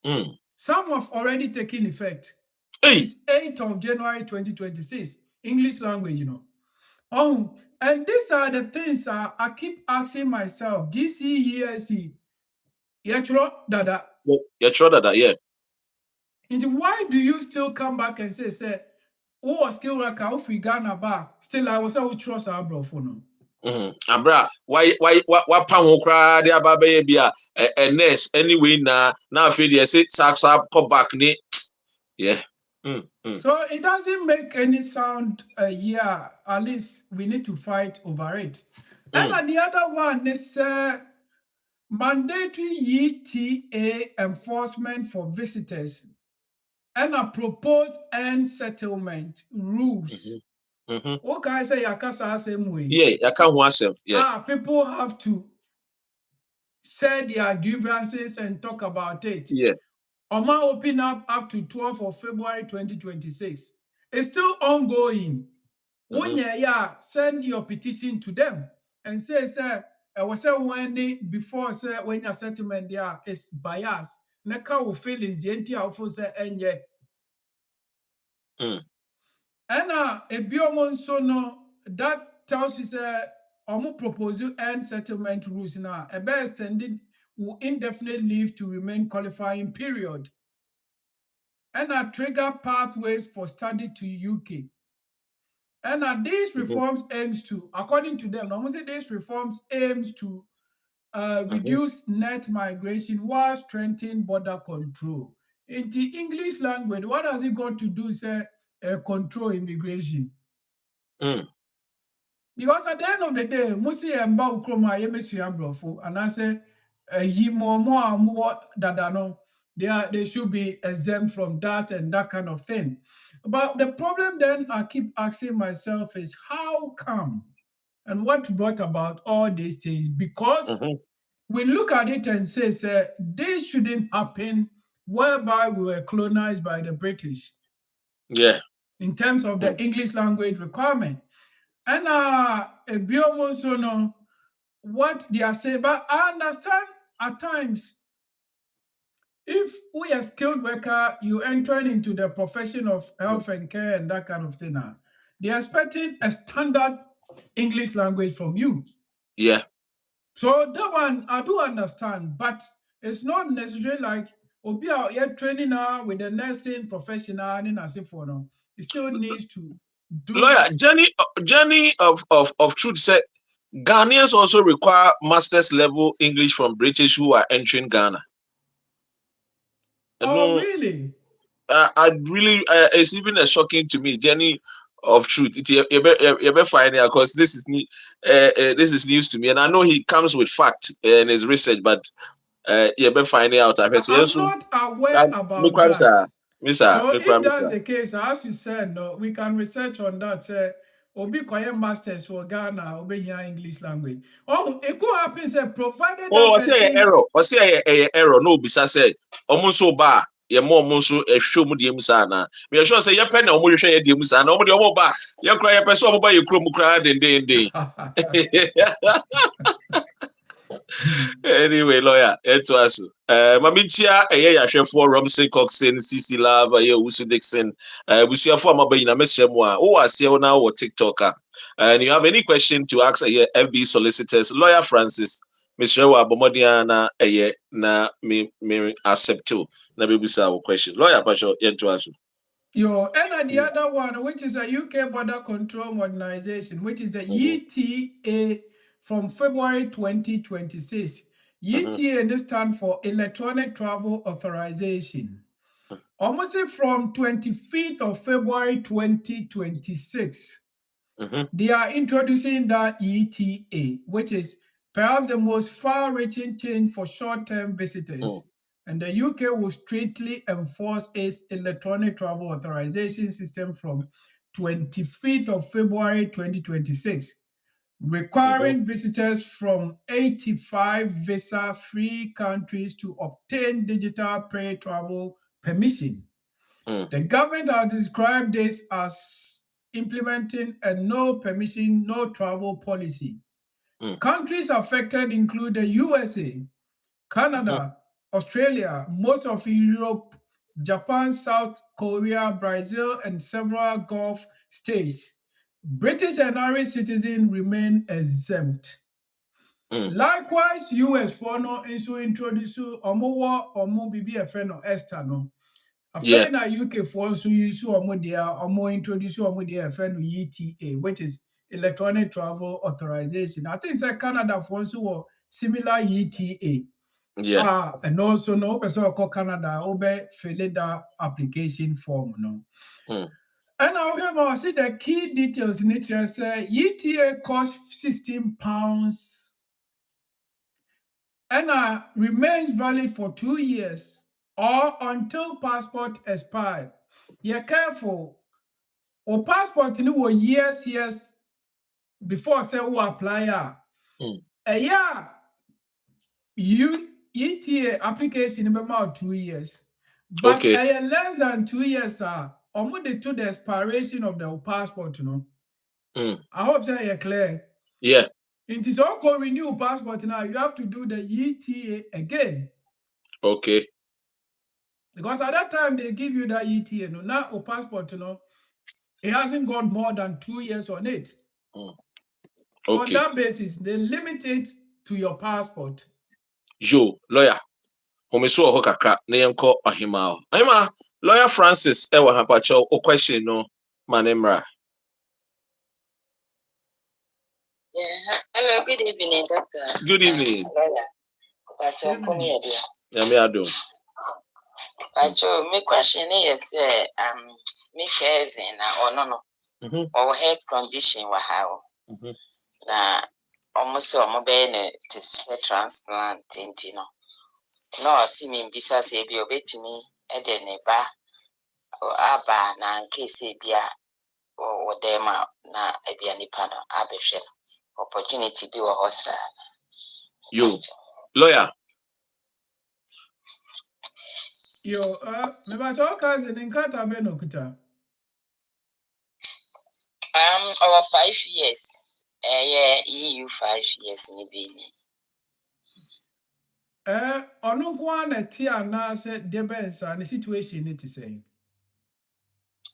mm. Some have already taken effect Hey since 8th of January 2026. English language. Oh, and these are the things I keep asking myself. GCESE, dada. you try that yeah And why do you still come back and say, oh, skill worker, oh, free Ghana back? Still, I was out trust our bro for no. Abra why pa ho kra de aba be bi a nurse anyway na afi de say sap come back ni yeah mm. So it doesn't make any sound. Yeah, at least we need to fight over it. Mm. And the other one is mandatory ETA enforcement for visitors and a proposed end settlement rules. Mhm. Mhm. Okay, say yakasa same way. Yeah, I can't want them. Yeah. People have to share their grievances and talk about it. Yeah. Oma open up to 12th of February 2026. It's still ongoing. Mhm. Send your petition to them and say, was when before when your settlement there is bias. Neka will feelings the entire say enye. Mm. And a biomon so no that tells you say omo propose end settlement rules now. A be extended will indefinite leave to remain qualifying period. And trigger pathways for study to UK. And these Mhm. reforms aims to, according to them, almost these reforms aims to Mhm. reduce net migration while strengthen border control. In the English language, what has it got to do, say, control immigration? Mm. Because at the end of the day, Musi and Bao Chroma, Yemesua Brofo, and I say, ye more dadano, they should be exempt from that and that kind of thing. But the problem then I keep asking myself is how come and what brought about all these things? Because Mm-hmm. we look at it and say, this shouldn't happen whereby we were colonized by the British Yeah. in terms of the English language requirement. And Biomo no, what they are saying, but I understand at times if we are skilled worker, you entering into the profession of health and care and that kind of thing. They are expecting a standard English language from you. Yeah. So that one I do understand, but it's not necessarily like Obi you're training now with the nursing professional and as for no. It still needs to Lawyer, do. Journey of truth said Ghanaians also require master's level English from British who are entering Ghana. Oh, No, really? I really, it's even a shocking to me. Journey of truth. You be fine because this is news to me, and I know he comes with fact and his research, but you be finding out. I say I'm so. not aware Me about kwam that. sir, So me if kwam that's sir. the case, as you said, no, we can research on that. Say, Obi Kwaye Masters for Ghana, Obi here English language. Oh, it could happen, say, provided that Oh, I say person. error. I say error. No, bisa say almost so ba. Ye mo almost so a show mu diem sa na. Me sure say ye pen na omo hwe ye diem sa na omo de omo ba. Ye kra ye person omo ba ye kro mu kra den. Anyway, lawyer, it was Mamitia, a year for Robinson Coxon, CC Lava, Wusu Dixon, we see a former Bayina Meshamwa, who are CEO now or TikToker. And you have any question to ask a year FB solicitors, lawyer Francis, Mr. Wabomodiana, a year na me accept to na baby our question. Lawyer Pasho, yen to us. And the other one, which is a UK Border Control Modernization, which is the ETA from February 2026. ETA and this stand for Electronic Travel Authorization. Almost from 25th of February 2026. They are introducing the ETA, which is perhaps the most far-reaching change for short-term visitors. And the UK will strictly enforce its electronic travel authorization system from 25th of February 2026, requiring visitors from 85 visa-free countries to obtain digital pre-travel permission. The government has described this as implementing a no permission, no travel policy. Countries affected include the USA, Canada, Australia, most of Europe, Japan, South Korea, Brazil, and several Gulf states. British and Irish citizens remain exempt. Likewise, US for no also introduce omo bibi efe no Esther no. Yeah, Afei na UK for nso use omo introduce omo dia efe no ETA, which is Electronic Travel Authorization. I think say Canada for nso wɔ similar ETA. yeah. And also no person call Canada obe fill that application form no. And now here I see the key details in it. Say ETA costs £16 and remains valid for 2 years or until passport expired. You're careful. Or passport in years before say who apply. A year you ETA application in about 2 years. But Okay. a less than 2 years almost to the expiration of the passport, you know. I hope say you're clear. Yeah. It is all go renew passport now. You have to do the ETA again. Okay. Because at that time they give you that ETA, no, now a passport, you know, it hasn't got more than 2 years on it. So on Okay. that basis, they limit it to your passport. Joe, lawyer. Homeso ho kakra na yenko ohima. Ohima, lawyer Francis e wa hapacho o question no manemra. Yeah. Hello, good evening, doctor. Good evening. Yami ado. Pacho, my question is me cousin or no or health condition wa how. Na almost to say transplant no. No, see me bisa say be obetimi e de ne ba aba na nke se bia o dem na ebia nipa no abehwe opportunity bi wo hosa. Yo, lawyer. Yo, me ba cho kazi ni nkrata be no kuta. Over 5 years. Yeah, EU 5 years ni bi ni. Onu kwa na ti ana se debensa the situation it is saying.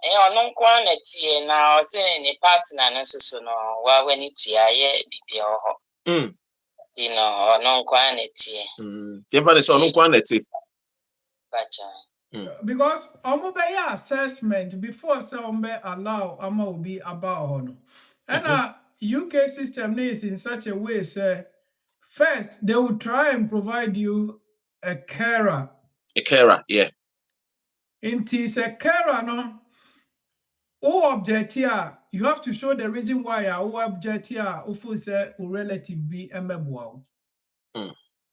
Onu kwa na tie na o se ni partner no so no wa wani tua ye bibia ho. You know, onu kwa na tie. Jempa se onu kwa na tie. Bacha. Because omo assessment before some allow ama will be about hono. And UK system is in such a way say first they will try and provide you a carer. A carer, yeah. It is a carer no. O object here, you have to show the reason why o object here ufu say o relative be emeboa.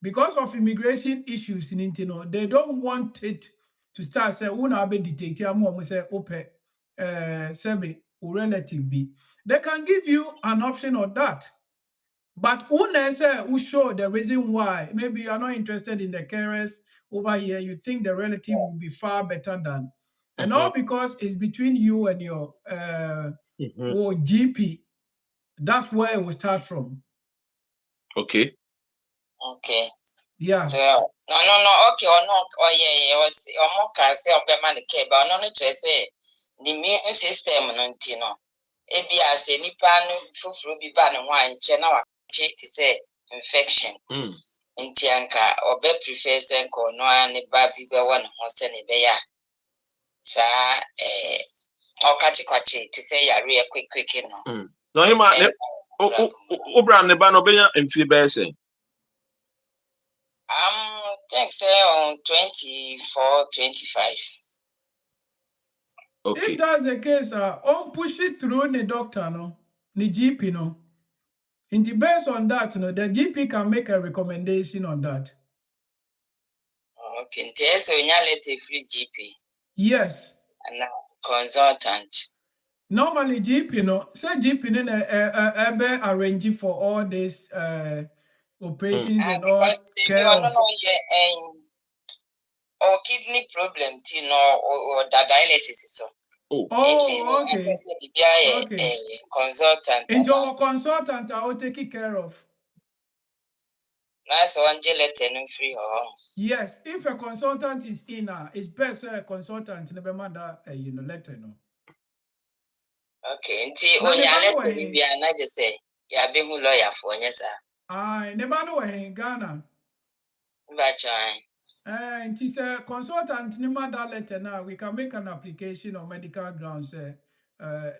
Because of immigration issues in Intino, they don't want it to start say una be detect am say ope sebe or relative be. They can give you an option on that. But una say who show the reason why maybe you are not interested in the carers over here, you think the relative will be far better than, and all because it's between you and your or GP. That's where it will start from. Okay. Yeah. So no. Okay, or no. Oh yeah. Was more can say of the man care, but no say the immune system no ntino. Ebi as any pan fufuru bi ba ne ho anche na wa che to say infection. Nti anka obe prefer say nko no ani ba bi be won ho se ne be ya. Sa okachi kwachi to say ya re quick no. No him obra ne ba no be ya mfie be say. Thanks on 24, 25. Okay. If that's the case, push it through the doctor, no, the GP, no. And based on that, no, the GP can make a recommendation on that. Okay, so you let a free GP. Yes. And now consultant. Normally GP, no, say GP no arrange for all these operations and all care of. Or kidney problem, you know, or dialysis so. Okay. Okay. Consultant. And your consultant I will take care of. That's one letter free or. Yes, if a consultant is in, it's best a consultant never matter letter no. Okay, until on your letter be another say, ya be who lawyer for yes, sir. Never know in Ghana. And it's a consultant never that letter now. We can make an application on medical grounds.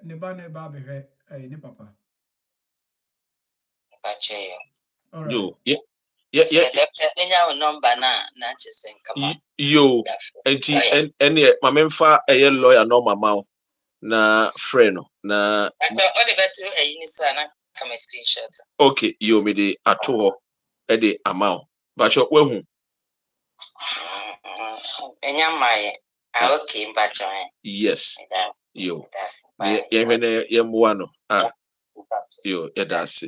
Never be papa. All right. Yeah. Number na just yo, and my memfa a lawyer no mama na friend na. Screenshot. Okay, you me the ato the amount. But you who? Okay, but yes. Yo. Yemwano. Yo, that's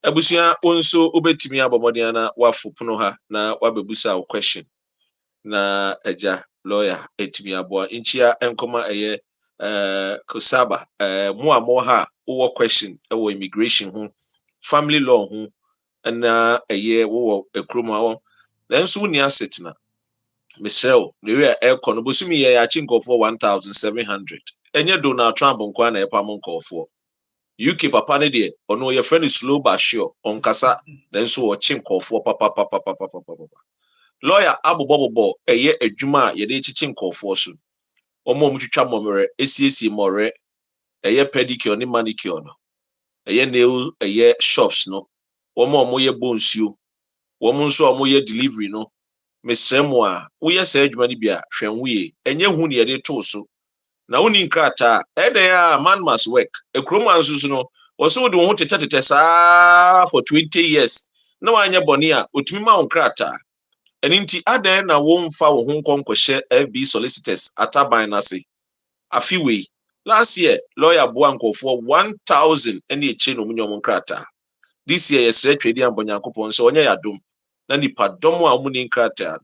Abusia onso obetimi abomode na wafu pono ha na wabebusa question na eja lawyer etimi aboa nchia enkoma eye kusaba mo ha wo question wo immigration ho family law ho na eye wo ekroma wo nanso woni asset na Michelle we e bosumi ye ya chinkofo 1700 enye Donald Trump nkwa na epam nkofo UK papa ne de ono your friend is slow but sure on kasa then so watching call for papa lawyer abobobo eye adwuma ye de chichi call for so omo mutwitwa momere esiesie more eye pedicure ni manicure no eye nail eye shops no omo ye bonsuo omo nso omo ye delivery no mesremo a wo ye sa adwuma ni bia hwenwe enye hu ne ye de to so na woni nkrata ede ya man must work ekromo ansusu no Also do want to tete for 20 years. No anya boni a otumi ma wo krata. Enti adan na wo mfa wo ho nkonkohye FB solicitors ataban na se. Afiwe. Last year lawyer boa nkofo 1000 ene eche no munyom krata. This year yesre twedi ambonyankopon so onye yadom. Na nipa dom a mu ni krata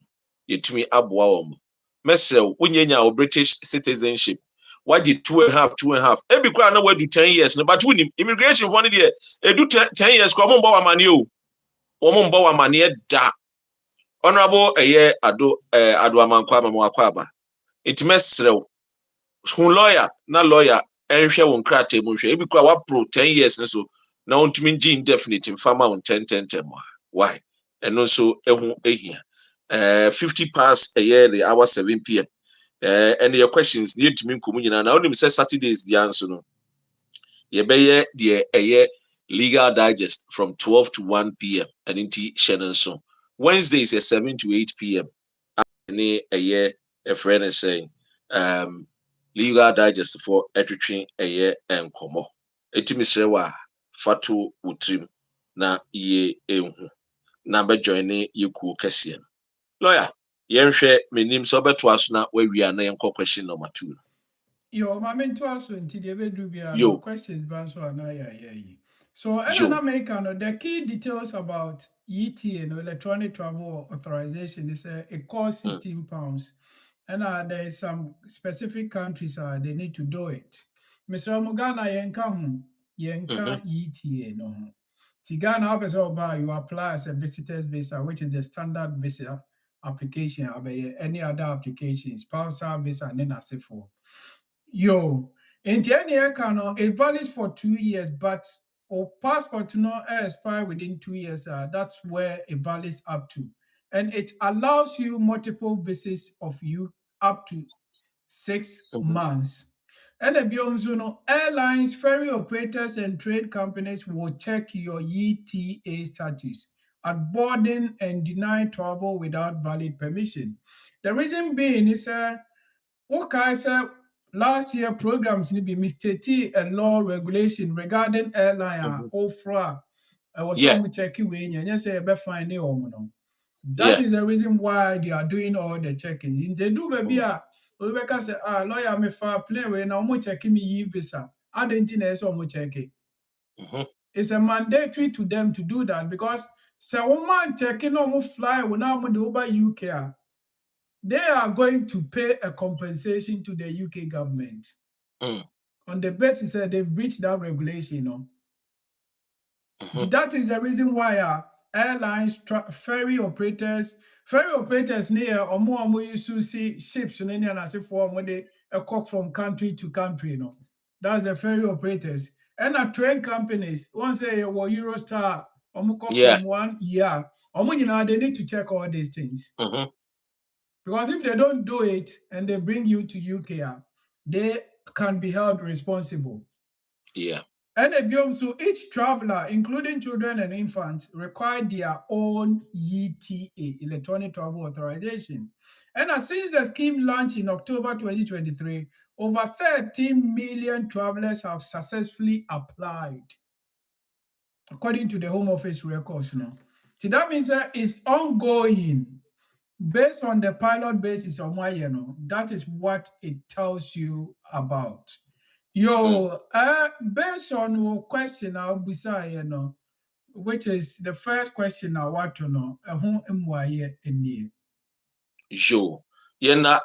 yetumi aboa wo. Mesrew unyenya o British citizenship. What did 2.5? Every crowd now do 10 years. No, but when immigration for the do 10 years, come on, bow money. Woman bow money da. Honorable a year ado amankwaba mwakwaba. It mesrew. Who lawyer, na lawyer, and share one crack table. Every crowd pro 10 years. So now to mean indefinite in farmer on 10. Why? And also a 50 past a year, the hour 7 p.m. And your questions need to mean communion. And I only say Saturdays the answer. No, you be the legal digest from 12 to 1 p.m. and into Shannon so Wednesdays at 7 to 8 p.m. And a friend is saying legal digest for everything a year and como. Etimisrewa fatu utrim na ye ehu na be join ye ku kesian. Lawyer yenhwe menim so beto aso na wawia na yenko question number 2. Yo, my mentor also in TDB no Yo, questions, Banso, and I. So, in yo. America, no, the key details about ETA, no, electronic travel authorization, is it costs Mm, £16. And there is some specific countries they need to do it. Mr. Mugana mhm, yenka ETA, no. Tigana, you apply as a visitor's visa, which is the standard visa application, any other applications, spousal visa, and then as for. Yo, in the year it values for 2 years, but or passport no expire within 2 years. That's where it values up to, and it allows you multiple visits of you up to 6 mhm. months. And the airlines, ferry operators, and trade companies will check your ETA status at boarding and deny travel without valid permission. The reason being is okay, sir. Last year programs need be Mr. T and law regulation regarding airline Mhm. offer. I was Yeah, some checking when you say be fine no. That yeah. is the reason why they are doing all the checkings. In they do maybe Mm, we say lawyer me for play when now mo checking me visa. I don't think there's so much checking. mhm. It's a mandatory to them to do that because so woman checking on fly when I'm the over UK they are going to pay a compensation to the UK government Mm, on the basis that they've breached that regulation. mhm. That is the reason why airlines, ferry operators near or more used to see ships in India as if when they cock from country to country. That's the ferry operators. And train companies, once they were Eurostar, or Yeah. from 1 year, they need to check all these things. Mhm. Because if they don't do it and they bring you to UK, they can be held responsible. Yeah. And so each traveler, including children and infants, require their own ETA, electronic travel authorization. And since the scheme launched in October 2023, over 13 million travelers have successfully applied, according to the Home Office records now. So that means that it's ongoing. Based on the pilot basis of my, that is what it tells you about. Mm. Based on your question, I'll be saying, which is the first question I want to know, who am I in? Yo. Yena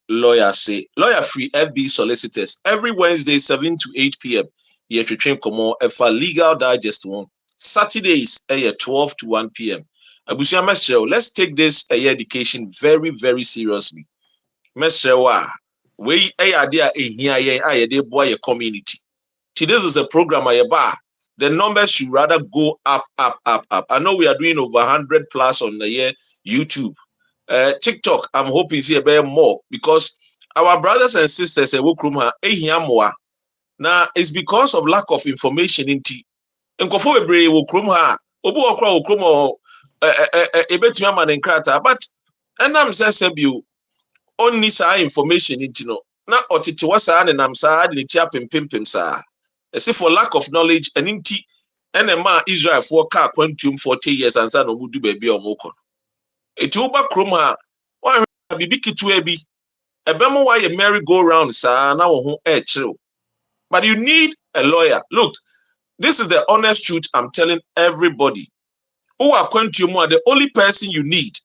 lawyer say lawyer free FB solicitors every Wednesday 7 to 8 p.m. Ye train komo efa legal digest one. Saturdays 12 to 1 p.m. Abusia mesrel, let's take this education very very seriously. Mesrel we ade a ehia yen a ye de boy your community. This is a program the numbers should rather go up, up, up, up. I know we are doing over 100 plus on the year YouTube. TikTok, I'm hoping see a bit more because our brothers and sisters now it's because of lack of information in tea. And Kofobebre will krum ha, Obu okra will krum or a bet man and crata, but and I'm says only sa information in tino. Na otiti wasa and I'm sad, ni tia pim pim pim sa. say for lack of knowledge and inti enema Israel for car quantum 40 years and san omudu baby omoko eti uba kroma wa bibi kitwe bi ebemo wa ye merry go round sa na wo ho e kire. But you need a lawyer. Look, this is the honest truth I'm telling everybody. Who are quantum, the only person you need.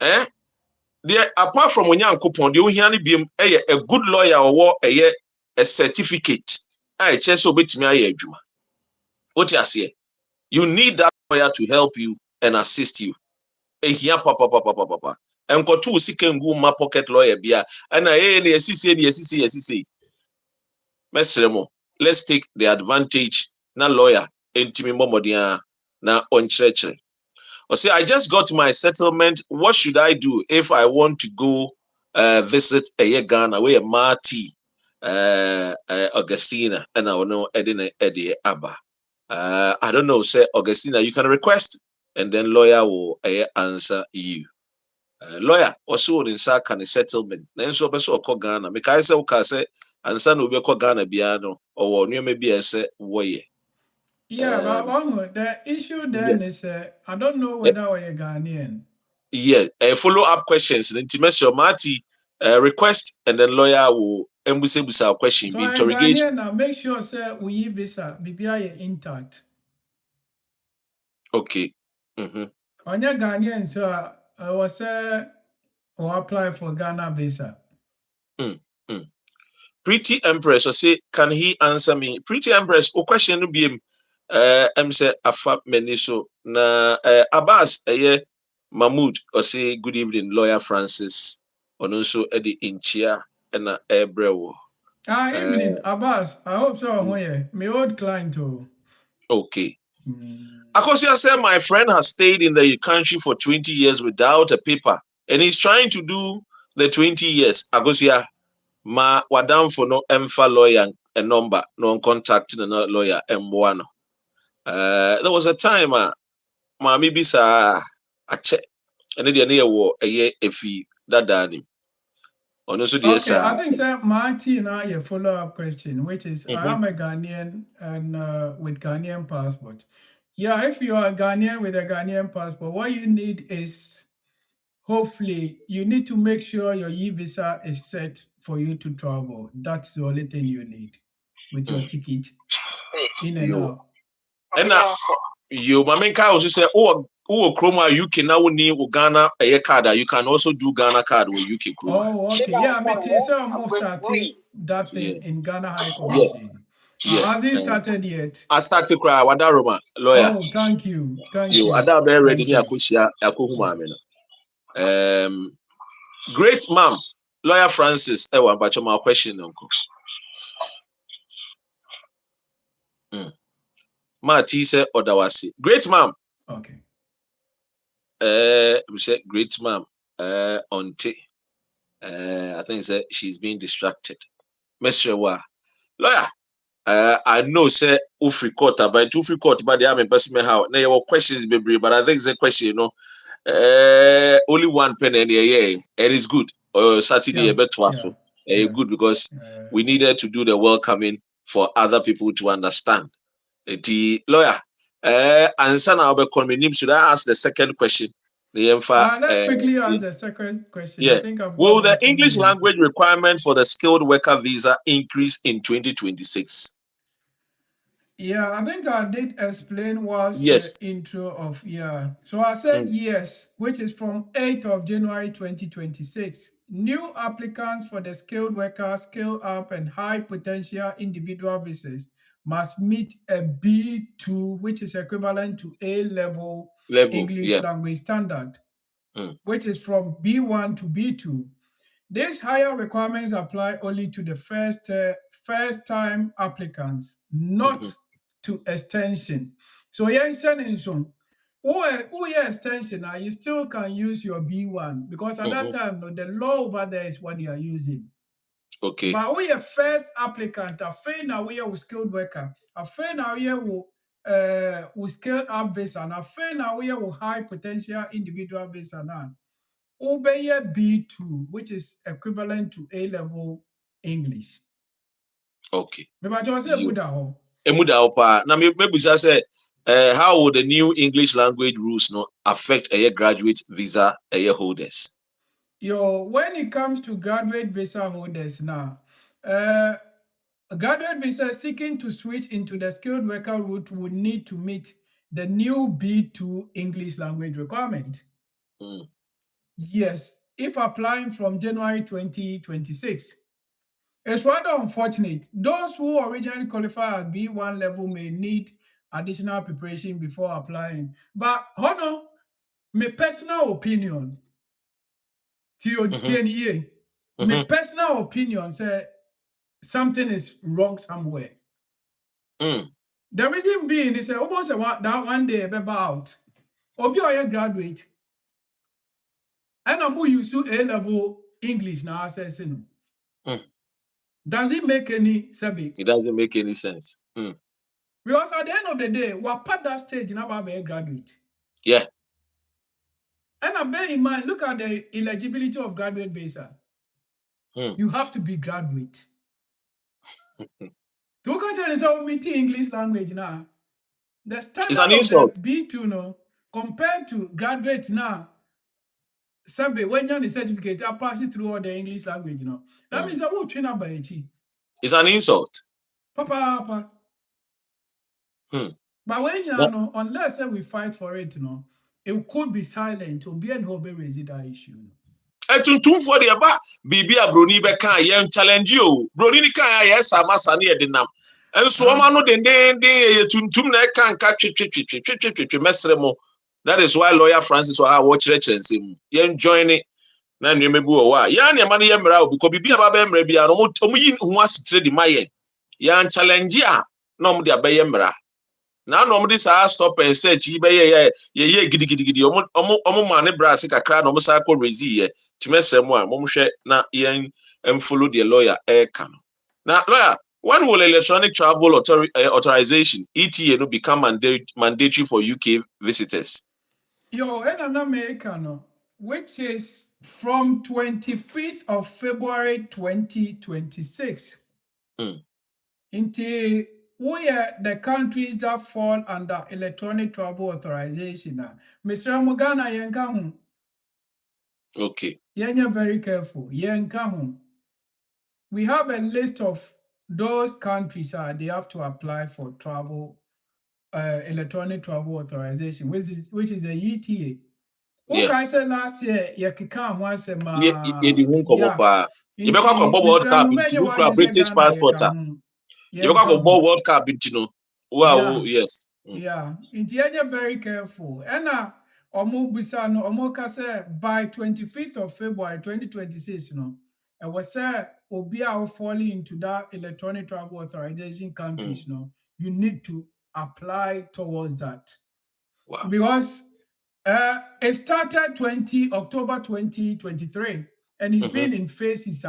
Apart from Onyankopon, the only be a good lawyer or a certificate. I just obey me adwuma. What you say? You need that lawyer to help you and assist you. Here, papa. And go to seek and go my pocket lawyer bia. And I let's take the advantage na lawyer intimi momodia na onchreche. Or say, I just got my settlement. What should I do if I want to go visit a Ghana where Marty Augustina and I know Eddie Abba. I don't know, say Augustina, you can request and then lawyer will answer you. Lawyer also in sa can settlement. Then so person call Ghana. Make I say okay say answer no be call Ghana biano or no maybe I say woye. Yeah, but the issue then Yes. is I don't know whether we're Ghanaian. Yeah, follow-up questions. Intimate Marty request and then lawyer will embusi our question. So Be I'm interrogation. Ghanaian now. Make sure sir we visa BBI intact. Okay. Mm-hmm. On your Ghanaian sir, I was or apply for Ghana visa. Pretty Empress, or say, can he answer me? Pretty Empress, o question no be say afa meniso na Abbas Mahmood or say good evening, lawyer Francis. Or also Eddie Inchia and Ebrewo. Evening, Abbas. I hope so. My old client too. Okay. Akosia said my friend has stayed in the country for 20 years without a paper, and he's trying to do the 20 years. Akosia, ma wadam for no emfa lawyer a number, no contacting a lawyer M1. There was a time, ma maybe sa a check, and then the war a year if he that done. Okay, I think sir, Marty and I a follow-up question, which is I am a Ghanaian and with Ghanaian passport. Yeah, if you are a Ghanaian with a Ghanaian passport, what you need is hopefully you need to make sure your e-visa is set for you to travel. That's the only thing you need with your ticket in and out. And you, Mamenka also say, oh, Chroma UK now need Ghana a card. You can also do Ghana card with UK Chroma. Oh, okay. Yeah, but it's almost started that thing in Ghana High Commission. Has it started yet? I started cry. Wada Roma lawyer. Oh, thank you. Thank you. you. Ada be ready ni akushia akohuma me no. Great ma'am, lawyer Francis. Ewa bacho my question uncle. Marty say odawasi. Great ma'am. Okay. We say great ma'am. Auntie. I think say she's being distracted. Mr. Wa. Lawyer. I know say Ufri court, but Ufri court, but they have a person how. Now your questions baby, but I think the question, you know, only one penny in a year, and it's good. Saturday a bit twaffle. Good because we needed to do the welcoming for other people to understand. The lawyer, and son I'll be convening. Should I ask the second question? Let's quickly ask the second question. Yeah. I think Will the English language requirement for the skilled worker visa increase in 2026? Yeah, I think I did explain what's the intro of So I said yes, which is from 8th of January 2026. New applicants for the skilled worker, skill up, and high potential individual visas must meet a B2, which is equivalent to A-level English language standard, which is from B1 to B2. These higher requirements apply only to the first-time applicants, not to extension. So extension, you still can use your B1 because at that time, the law over there is what you are using. Okay. But we are first applicant, a fair now we are skilled worker, a fair now we skilled up visa, and a fair now we are high potential individual visa now. Obey B2, which is equivalent to A-level English. Okay. Maybe I just say good at home. emuda opa. Na maybe say how would the new English language rules no affect a graduate visa holders? When it comes to graduate visa holders now, uh, a graduate visa seeking to switch into the skilled worker route would need to meet the new B2 English language requirement. Mm. Yes, if applying from January 2026. It's rather unfortunate. Those who originally qualify at B1 level may need additional preparation before applying. But honor, my personal opinion, Mm-hmm. my Mm-hmm. personal opinion say something is wrong somewhere. Mm. The reason being is almost that one day about Obi Oye graduate and I'm who used to A level English now assessing. Mm. Does it make any sense? It doesn't make any sense. Mm. Because at the end of the day, we're past that stage in about being graduate. Yeah. And I bear in mind, look at the eligibility of graduate visa. Mm. You have to be graduate. To look at the English language now, the It's an standard of the insult. B2 no, compared to graduate now, somebody when you're the certificate, I pass it through all the English language, That Mm. means I will train up by a chi. It's an insult. Papa. Hmm. But when But unless we fight for it, it could be silent to be and hope raise that issue. etuntumfo de ba bibi a broni be kan ye challenge o broni ni kan ya sama sane ye denam enso o ma no den ye tuntum na kan ka twetwetwetwetwetwe mesre mo. That is why lawyer Francis wa wo kire nsem ye join it na nwe mebu o wa ya ne ma no ye mra o because bibi aba be mra bia no mo yi ho asetre di maye ya challenge a na mo de abaye mra na no mo de sa stop and search yi be ye gidigidi omo ma ne brass kakra na omo sa ko rezi ye timesem a mo hwe na yen follow the lawyer can. Now lawyer, when will electronic travel authorization ETA no become mandatory for UK visitors? In America, which is from 25th of February 2026 Mm. until we are the countries that fall under electronic travel authorization. Mr. Mugana Yenkahu, Okay. you're very careful. Yenkahu. We have a list of those countries they have to apply for travel electronic travel authorization, which is a ETA. Yeah. Okay, I said last year, you can once a Ye di hun komo yeah. pa. You be kwa Inti World Mr. Cup Mubenya into one is a British Ghana, you passport. can You be kwa World Cup into no. Wow, yeah, yes. yeah. Inti you're very careful. And omo bisa no omo kase by 25th of February 2026, it was said obi a falling into that electronic travel authorization Mm. countries, you need to apply towards that. Wow. Because it started October 2023, and it's Mm-hmm. been in phases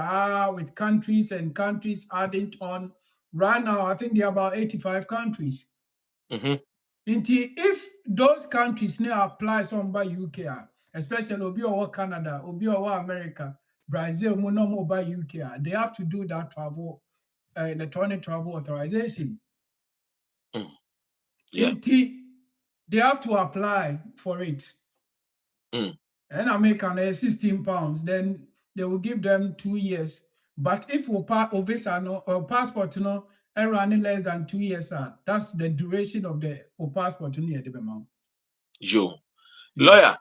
with countries and countries adding on. Right now, I think there are about 85 countries. Mm-hmm. If those countries now apply some by UK, especially Obi or Canada, Obi or America, Brazil, Monomo by UK, they have to do that travel electronic travel authorization. Mm. Yeah. Until they have to apply for it. Mm. And American £16, then they will give them 2 years. But if we visa or passport running less than 2 years, that's the duration of the passport near the amount. Yo. Yeah.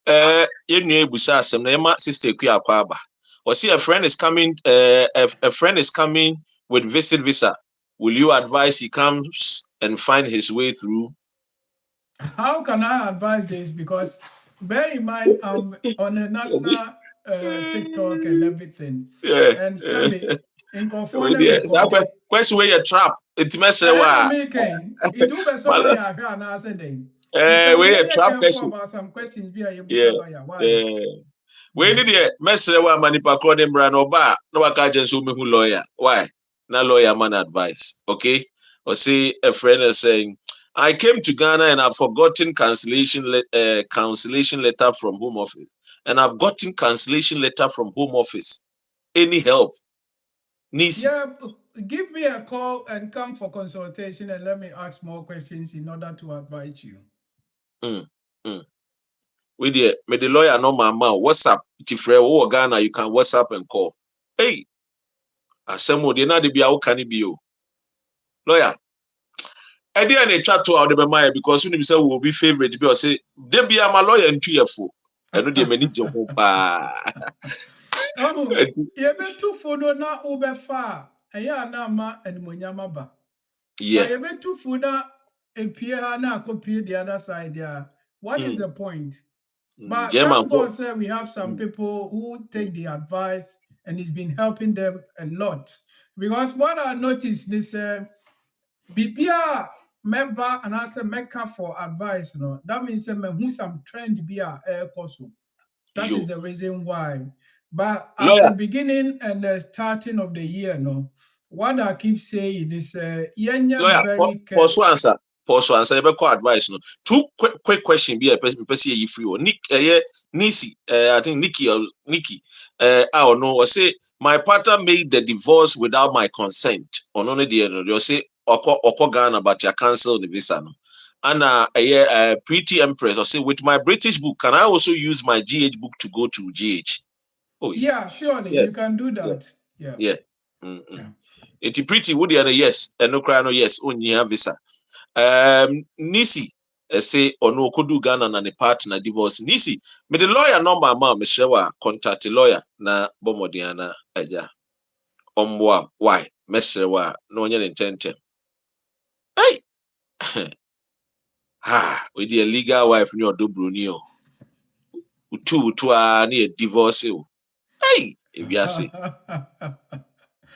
Lawyer, you knew Busa Asem na ema sister ku akwaba. Or see a friend is coming, a friend is coming with visit visa. Will you advise he comes and find his way through? How can I advise this? Because bear in mind, I'm on a national TikTok and everything. Yeah. And Sammy, in California Yes. recorded. Question where you trap. It's messy And I'm wa. making it will be somebody I can answer them. Where Mr. you Be trap careful question. about some questions be able Yeah. to lawyer. Why? We need the message wa manipa crowding brand oba no waka agents who me who lawyer. Why? Na lawyer man advice. Okay? Or see a friend is saying, I came to Ghana and I've forgotten cancellation letter from home office. And I've gotten cancellation letter from home office. Any help? Nisi. Yeah, give me a call and come for consultation and let me ask more questions in order to advise you. Mm, mm. With the lawyer no mama WhatsApp tifre wo Ghana you can WhatsApp and call. Hey, asemo de na de bia wo kan bi o. Lawyer, I didn't chat to out of my because when you say will be favorite be or say they be my lawyer and 2 year for. I know they manage ho pa. Oh, you be too food na ubefa. Eya na ma animonyama ba. But Yeah. you be too food na appear na copy the other side there. What is Mm, the point? mm. But German thank for. God, sir, we have some Mm, people who mm. take the advice and it's been helping them a lot. Because what I noticed is Bibia member and I say mecca for advice, that means who some trend be a course. That Yo. is the reason why. But as a Lawyer, beginning and the starting of the year, what I keep saying is, you're lawyer, very pause careful. to answer. Pause to answer. You call advice. No. Two quick question. Be a person you free. Or Nick, yeah, Nisi. I think Nikki. I don't know. I say my partner made the divorce without my consent. On only the end. You say oko Ghana, but you cancel the visa. No. And yeah, pretty empress. I say with my British book, can I also use my GH book to go to GH? Oh Yeah, surely you yes. can do Yeah. that. Yeah. Yeah. Mm-mm. Yeah. It's pretty woody and yes, and no cry no yes, only have visa. Nisi say or no could do Ghana and the partner divorce. Nisi, me the lawyer number ma me share contact the lawyer na bomodiana aja. Why? Mesrewa no nya intente. Hey, ha, we the legal wife ni odo broni o. Utu a na divorce o. Hey, if you say.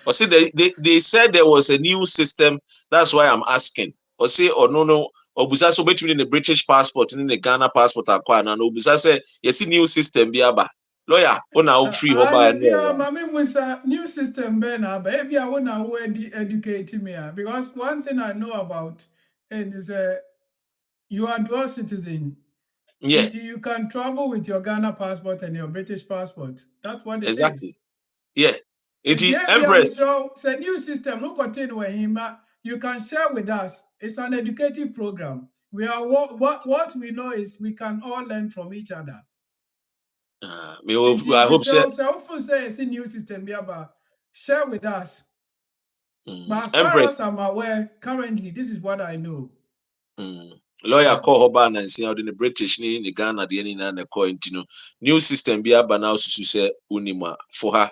Or see, they said there was a new system. That's why I'm asking. Or say, or no. Or busa so between the British passport and the Ghana passport acquire. And busa say, you see new system biaba. Lawyer, on free hoba and Yeah, Mami Musa, new system, Ben, baby, I want to educate me. Because one thing I know about it is you are dual citizen. yeah, Until you can travel with your Ghana passport and your British passport. That's what it is. exactly. Yeah. It And is there be a Empress. metro, it's a new system, no contain where him. You can share with us. It's an educative program. We are what we know is we can all learn from each other. I hope so. So often say it's a new system, yeah, but share with us. But as far Empress. as I'm aware, currently, this is what I know. Lawyer Yeah. call hoba and see how the British ni the Ghana the any na the call new system biaba now susu say unima for her.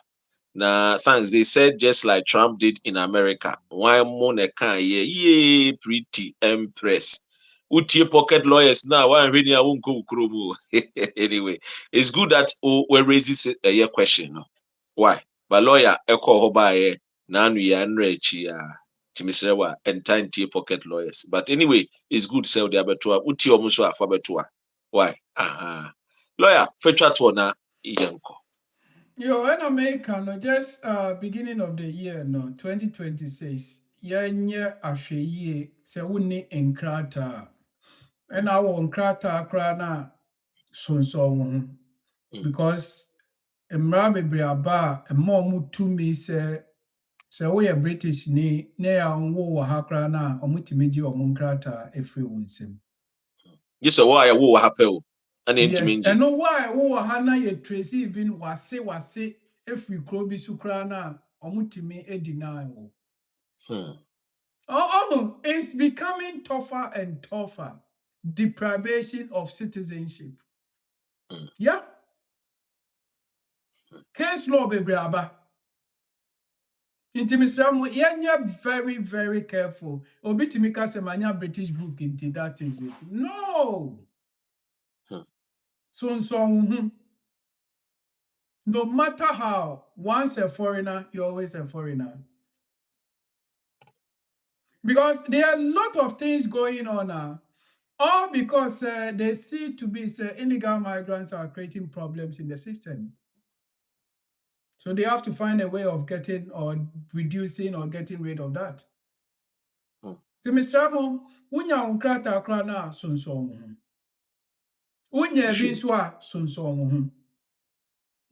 Now, thanks. They said just like Trump did in America. Why Monica? Yeah, pretty empress. Utie pocket lawyers now. Why really I won't go krobo. Anyway, it's good that we raise a question. No? Why? But lawyer, echo hoba na nu ya nrechi ya timisrewa and tie pocket lawyers. But anyway, it's good sell the abetua. Utie omuso afa betua. Why? Lawyer, fetcha to na iyanko. Yo, in America, no, just beginning of the year, no, 2026. Yeah, after se wuni enkrata. And I want krata krana sonso because mmara bebree aba a ɛma ɔmo tumi sɛ woyɛ British ni na yɛ nwo wɔ ha koraa na ɔmo tumi gye ɔmo nkrataa efiri wɔn nsam. Just a why wo happen and Yes, intimate. ɛno why ɛwo wɔ ha na yɛ trace even wase efiri kuro bi so koraa na ɔmo tumi deny wo. Oh, it's becoming tougher and tougher. Deprivation of citizenship. Yeah. Case law bebree aba. Inti Mr. Mo, you're very, very careful. Obi timika se manya British book inti that is it. No. So no matter how, once a foreigner, you're always a foreigner. Because there are a lot of things going on now. All because they see to be illegal migrants are creating problems in the system. So they have to find a way of getting or reducing or getting rid of that. So Mr. Mo, unya unkrata krana sunso. Unya bi nso a sunso ho.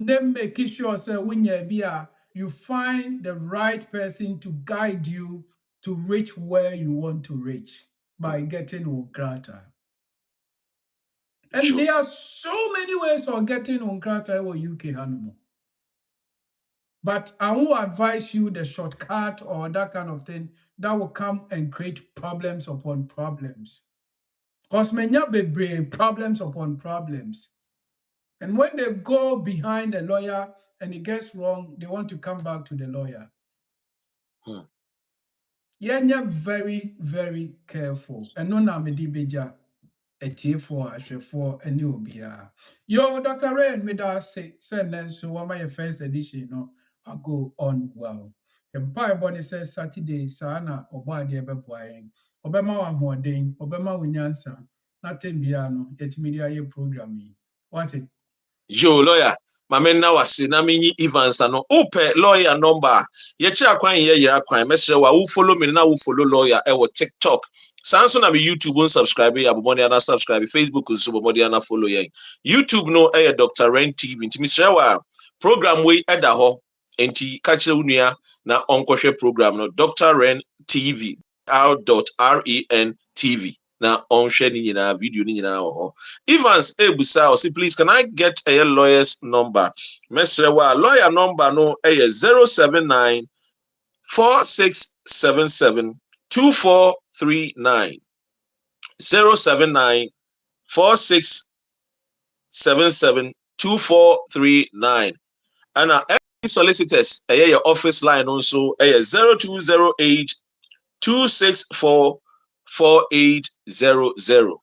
Dem make sure say unya bi a you find the right person to guide you to reach where you want to reach by getting Unkrata. And Sure. there are so many ways of getting Unkrata or UK animal. But I won't advise you the shortcut or that kind of thing that will come and create problems upon problems. Because many be problems upon problems. And when they go behind a lawyer and it gets wrong, they want to come back to the lawyer. Yeah, very, very careful. And no na me di beja for any obia. Yo, Dr. Rain, me da say send so what my first edition, no, I go on well. And Bible says Saturday, sana oba de beboying. Obema wa hoden, obema winyansa, nothing biano, yet media ye programming. What it? Yo, lawyer. Mame na wase na menyi Evans ano. Upe lawyer number. Ye chi akwan ye yira kwan. Mesre wa wo follow me na wo follow lawyer e wo TikTok. Sanso na be YouTube un subscribe ya bomodi ana subscribe. Facebook nso bomodi ana follow ye. YouTube no e Dr. Ren TV. Nti mesre wa program we eda ho. Enti ka kire unua na onkohwe program no Dr. Ren TV. R.REN TV. Na onhwe ni nyina video ni nyina ho. Evans Ebusa say please can I get a lawyer's number? Mesrewa lawyer number no 079 4677 2439 079 4677 2439 and solicitors your office line also 0208 264 4800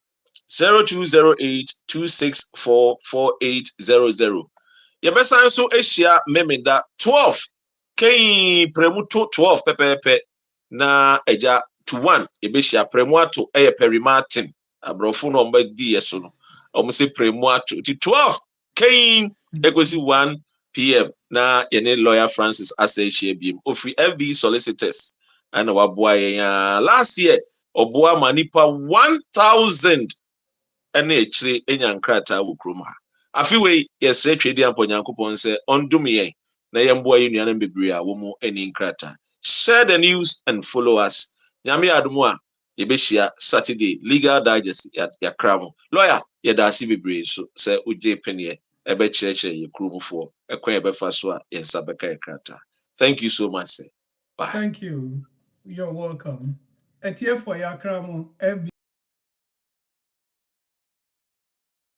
0208-264-4800. Yebesa so Asia memenda 12. Kei premuto 12 pepepe na eja to 1. Ebesia premuato eye perimartin. Abrofo no mba di yeso no. Omo se premuato ti 12. Kei egosi 1 p.m. na yene lawyer Francis Asehie biem. Ofri FB solicitors. Ana waboa ya last year oboa manipa 1000 ene echire enya nkrata wo krom ha afiwe yesre twedi ampo nyankopon se ondum yen na yemboa ye nuana bebre a wo mu eni nkrata. Share the news and follow us. Nyame adumu a yebehia Saturday legal digest ya kramo lawyer ye da asi bebre so se uje penie ebe chirechire ye kromfo ekwan ebe fa so a yensa beka nkrata. Thank you so much sir. Bye. Thank you. You're welcome. Etie for your cramo.